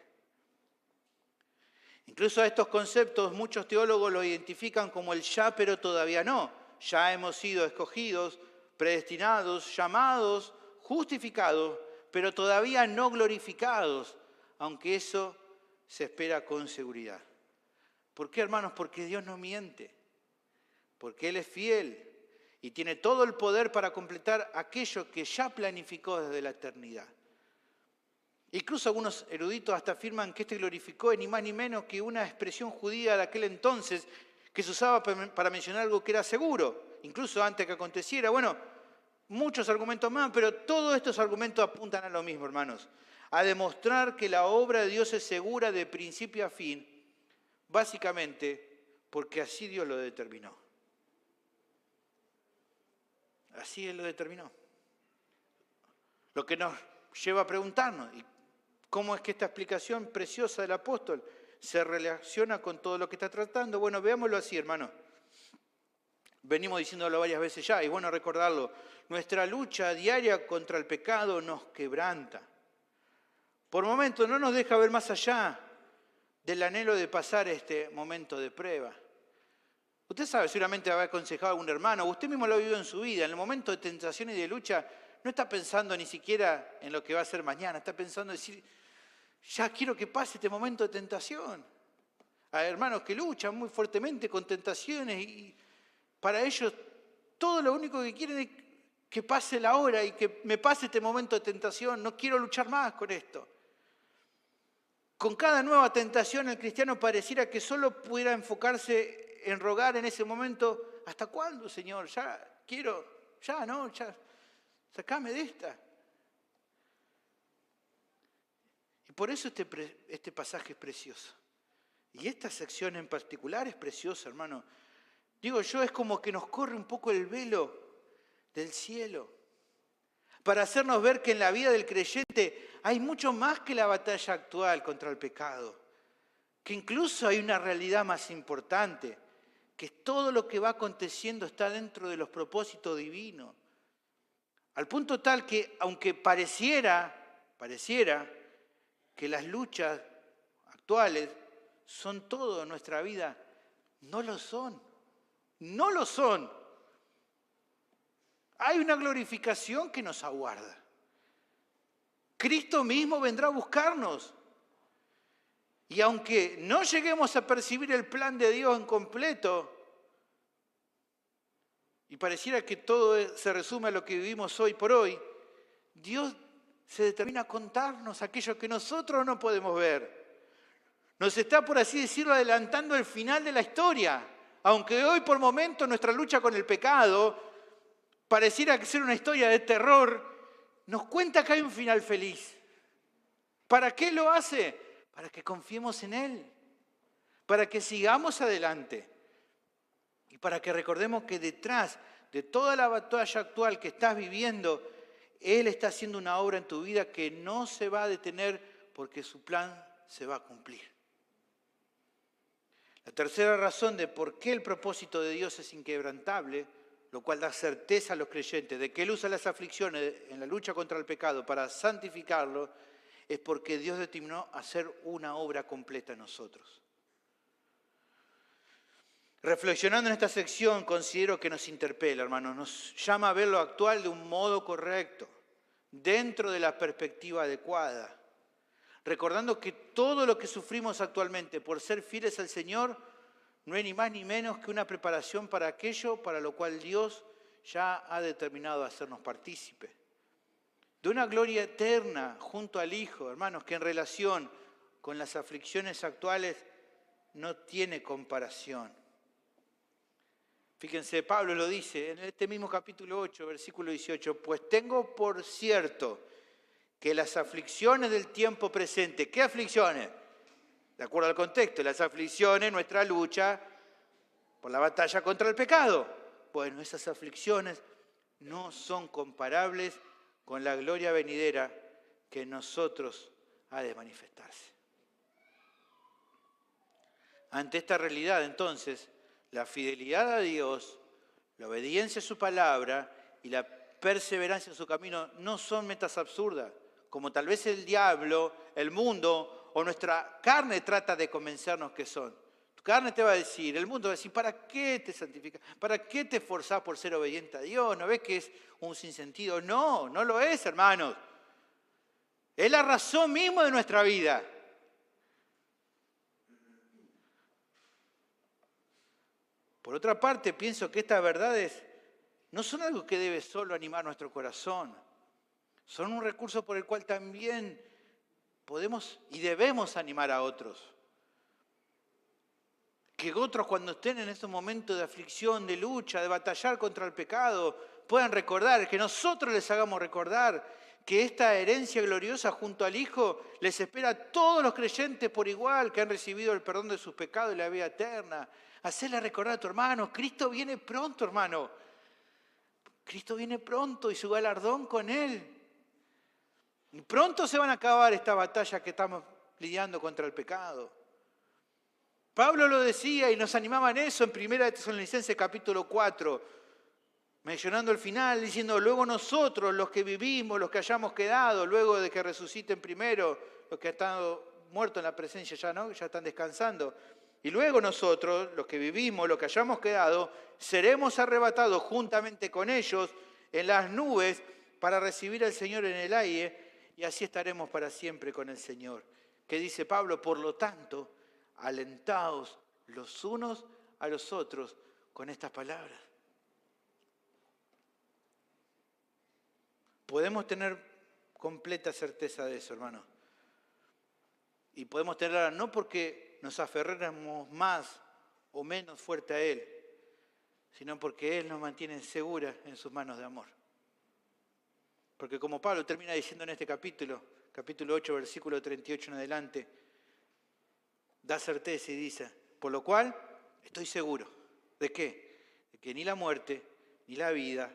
Incluso a estos conceptos muchos teólogos lo identifican como el ya, pero todavía no. Ya hemos sido escogidos, predestinados, llamados, justificados, pero todavía no glorificados, aunque eso se espera con seguridad. ¿Por qué, hermanos? Porque Dios no miente, porque Él es fiel y tiene todo el poder para completar aquello que ya planificó desde la eternidad. Incluso algunos eruditos hasta afirman que este glorificó es ni más ni menos que una expresión judía de aquel entonces que se usaba para mencionar algo que era seguro, incluso antes que aconteciera. Bueno, muchos argumentos más, pero todos estos argumentos apuntan a lo mismo, hermanos. A demostrar que la obra de Dios es segura de principio a fin, básicamente porque así Dios lo determinó. Así Él lo determinó. Lo que nos lleva a preguntarnos, ¿y cómo es que esta explicación preciosa del apóstol se relaciona con todo lo que está tratando? Bueno, veámoslo así, hermanos. Venimos diciéndolo varias veces ya, y bueno recordarlo. Nuestra lucha diaria contra el pecado nos quebranta. Por momentos no nos deja ver más allá del anhelo de pasar este momento de prueba. Usted sabe, seguramente habrá aconsejado a algún hermano, o usted mismo lo ha vivido en su vida. En el momento de tentación y de lucha, no está pensando ni siquiera en lo que va a hacer mañana, está pensando en decir, ya quiero que pase este momento de tentación. Hay hermanos que luchan muy fuertemente con tentaciones y para ellos todo lo único que quieren es que pase la hora y que me pase este momento de tentación. No quiero luchar más con esto. Con cada nueva tentación el cristiano pareciera que solo pudiera enfocarse en rogar en ese momento, ¿hasta cuándo, Señor? Ya quiero, ya no, ya, sacame de esta. Y por eso este pasaje es precioso. Y esta sección en particular es preciosa, hermano. Digo yo, es como que nos corre un poco el velo del cielo para hacernos ver que en la vida del creyente hay mucho más que la batalla actual contra el pecado, que incluso hay una realidad más importante, que todo lo que va aconteciendo está dentro de los propósitos divinos, al punto tal que aunque pareciera que las luchas actuales son todo en nuestra vida, no lo son. No lo son. Hay una glorificación que nos aguarda. Cristo mismo vendrá a buscarnos. Y aunque no lleguemos a percibir el plan de Dios en completo, y pareciera que todo se resume a lo que vivimos hoy por hoy, Dios se determina a contarnos aquello que nosotros no podemos ver. Nos está, por así decirlo, adelantando el final de la historia. Aunque hoy por momentos nuestra lucha con el pecado pareciera ser una historia de terror, nos cuenta que hay un final feliz. ¿Para qué lo hace? Para que confiemos en Él, para que sigamos adelante y para que recordemos que detrás de toda la batalla actual que estás viviendo, Él está haciendo una obra en tu vida que no se va a detener porque su plan se va a cumplir. La tercera razón de por qué el propósito de Dios es inquebrantable, lo cual da certeza a los creyentes de que Él usa las aflicciones en la lucha contra el pecado para santificarlo, es porque Dios determinó hacer una obra completa en nosotros. Reflexionando en esta sección, considero que nos interpela, hermanos, nos llama a ver lo actual de un modo correcto, dentro de la perspectiva adecuada, recordando que todo lo que sufrimos actualmente por ser fieles al Señor no es ni más ni menos que una preparación para aquello para lo cual Dios ya ha determinado hacernos partícipe. De una gloria eterna junto al Hijo, hermanos, que en relación con las aflicciones actuales no tiene comparación. Fíjense, Pablo lo dice en este mismo capítulo 8, versículo 18, pues tengo por cierto que las aflicciones del tiempo presente, ¿qué aflicciones? De acuerdo al contexto, las aflicciones, nuestra lucha por la batalla contra el pecado. Bueno, esas aflicciones no son comparables con la gloria venidera que en nosotros ha de manifestarse. Ante esta realidad, entonces, la fidelidad a Dios, la obediencia a su palabra y la perseverancia en su camino no son metas absurdas, como tal vez el diablo, el mundo o nuestra carne trata de convencernos que son. Tu carne te va a decir, el mundo va a decir, ¿para qué te santificas? ¿Para qué te esforzás por ser obediente a Dios? ¿No ves que es un sinsentido? No, no lo es, hermanos. Es la razón misma de nuestra vida. Por otra parte, pienso que estas verdades no son algo que debe solo animar nuestro corazón. Son un recurso por el cual también podemos y debemos animar a otros. Que otros cuando estén en estos momentos de aflicción, de lucha, de batallar contra el pecado, puedan recordar, que nosotros les hagamos recordar que esta herencia gloriosa junto al Hijo les espera a todos los creyentes por igual, que han recibido el perdón de sus pecados y la vida eterna. Hacerle recordar a tu hermano, Cristo viene pronto, hermano. Cristo viene pronto y su galardón con Él. Y pronto se van a acabar esta batalla que estamos lidiando contra el pecado. Pablo lo decía y nos animaba en eso en 1 Tesalonicenses capítulo 4, mencionando el final, diciendo, luego nosotros, los que vivimos, los que hayamos quedado, luego de que resuciten primero, los que han estado muertos en la presencia ya no, ya están descansando, y luego nosotros, los que vivimos, los que hayamos quedado, seremos arrebatados juntamente con ellos en las nubes para recibir al Señor en el aire, y así estaremos para siempre con el Señor. ¿Qué dice Pablo? Por lo tanto, alentaos los unos a los otros con estas palabras. Podemos tener completa certeza de eso, hermano. Y podemos tenerla no porque nos aferráramos más o menos fuerte a Él, sino porque Él nos mantiene seguras en sus manos de amor. Porque como Pablo termina diciendo en este capítulo 8, versículo 38 en adelante, da certeza y dice, por lo cual estoy seguro. ¿De qué? De que ni la muerte, ni la vida,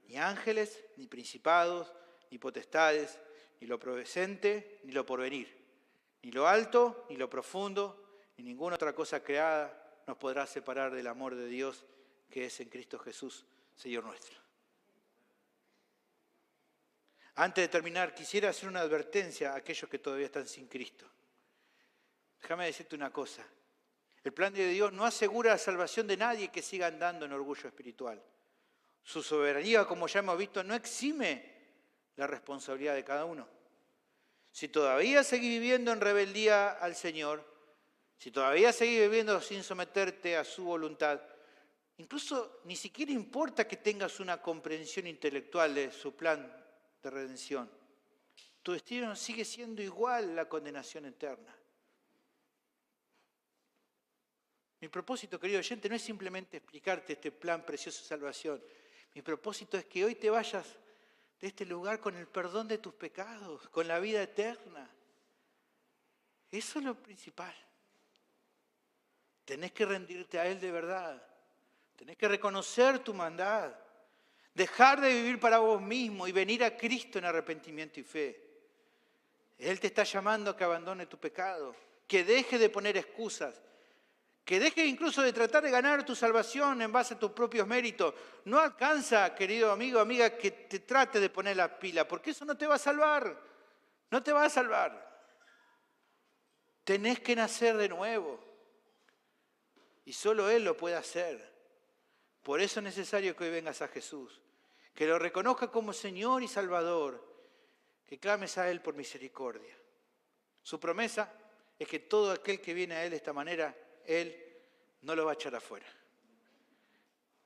ni ángeles, ni principados, ni potestades, ni lo presente, ni lo porvenir, ni lo alto, ni lo profundo, ni ninguna otra cosa creada nos podrá separar del amor de Dios que es en Cristo Jesús, Señor nuestro. Antes de terminar, quisiera hacer una advertencia a aquellos que todavía están sin Cristo. Déjame decirte una cosa. El plan de Dios no asegura la salvación de nadie que siga andando en orgullo espiritual. Su soberanía, como ya hemos visto, no exime la responsabilidad de cada uno. Si todavía seguís viviendo en rebeldía al Señor, si todavía seguís viviendo sin someterte a su voluntad, incluso ni siquiera importa que tengas una comprensión intelectual de su plan de redención. Tu destino sigue siendo igual la condenación eterna. Mi propósito, querido oyente, no es simplemente explicarte este plan precioso de salvación. Mi propósito es que hoy te vayas de este lugar con el perdón de tus pecados, con la vida eterna. Eso es lo principal. Tenés que rendirte a Él de verdad. Tenés que reconocer tu maldad. Dejar de vivir para vos mismo y venir a Cristo en arrepentimiento y fe. Él te está llamando a que abandone tu pecado, que deje de poner excusas, que deje incluso de tratar de ganar tu salvación en base a tus propios méritos. No alcanza, querido amigo o amiga, que te trate de poner la pila, porque eso no te va a salvar. No te va a salvar. Tenés que nacer de nuevo. Y solo Él lo puede hacer. Por eso es necesario que hoy vengas a Jesús. Que lo reconozcas como Señor y Salvador. Que clames a Él por misericordia. Su promesa es que todo aquel que viene a Él de esta manera, Él no lo va a echar afuera.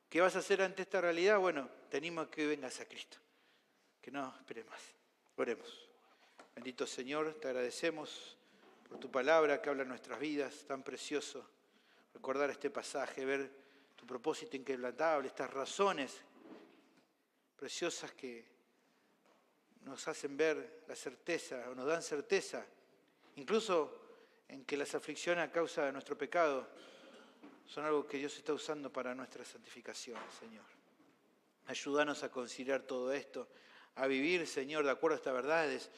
¿Qué vas a hacer ante esta realidad? Bueno, te animo a que vengas a Cristo. Que no esperes más. Oremos. Bendito Señor, te agradecemos por tu palabra que habla en nuestras vidas, tan precioso. Recordar este pasaje, ver tu propósito inquebrantable, estas razones preciosas que nos hacen ver la certeza, o nos dan certeza, incluso en que las aflicciones a causa de nuestro pecado son algo que Dios está usando para nuestra santificación, Señor. Ayúdanos a considerar todo esto, a vivir, Señor, de acuerdo a estas verdades,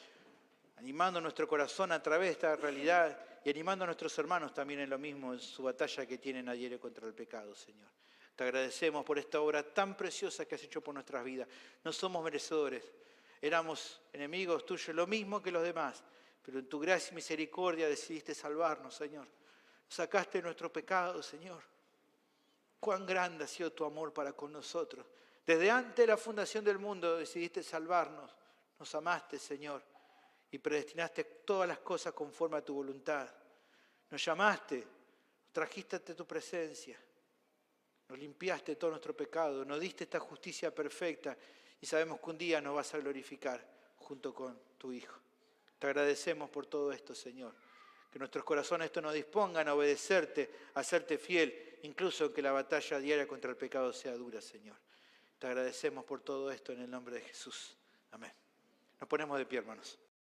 animando nuestro corazón a través de esta realidad y animando a nuestros hermanos también en lo mismo, en su batalla que tienen a diario contra el pecado, Señor. Te agradecemos por esta obra tan preciosa que has hecho por nuestras vidas. No somos merecedores, éramos enemigos tuyos, lo mismo que los demás, pero en tu gracia y misericordia decidiste salvarnos, Señor. Sacaste nuestro pecado, Señor. Cuán grande ha sido tu amor para con nosotros. Desde antes de la fundación del mundo decidiste salvarnos. Nos amaste, Señor, y predestinaste todas las cosas conforme a tu voluntad. Nos llamaste, nos trajiste ante tu presencia, nos limpiaste de todo nuestro pecado, nos diste esta justicia perfecta y sabemos que un día nos vas a glorificar junto con tu Hijo. Te agradecemos por todo esto, Señor. Que nuestros corazones esto nos dispongan a obedecerte, a serte fiel, incluso que la batalla diaria contra el pecado sea dura, Señor. Te agradecemos por todo esto en el nombre de Jesús. Amén. Nos ponemos de pie, hermanos.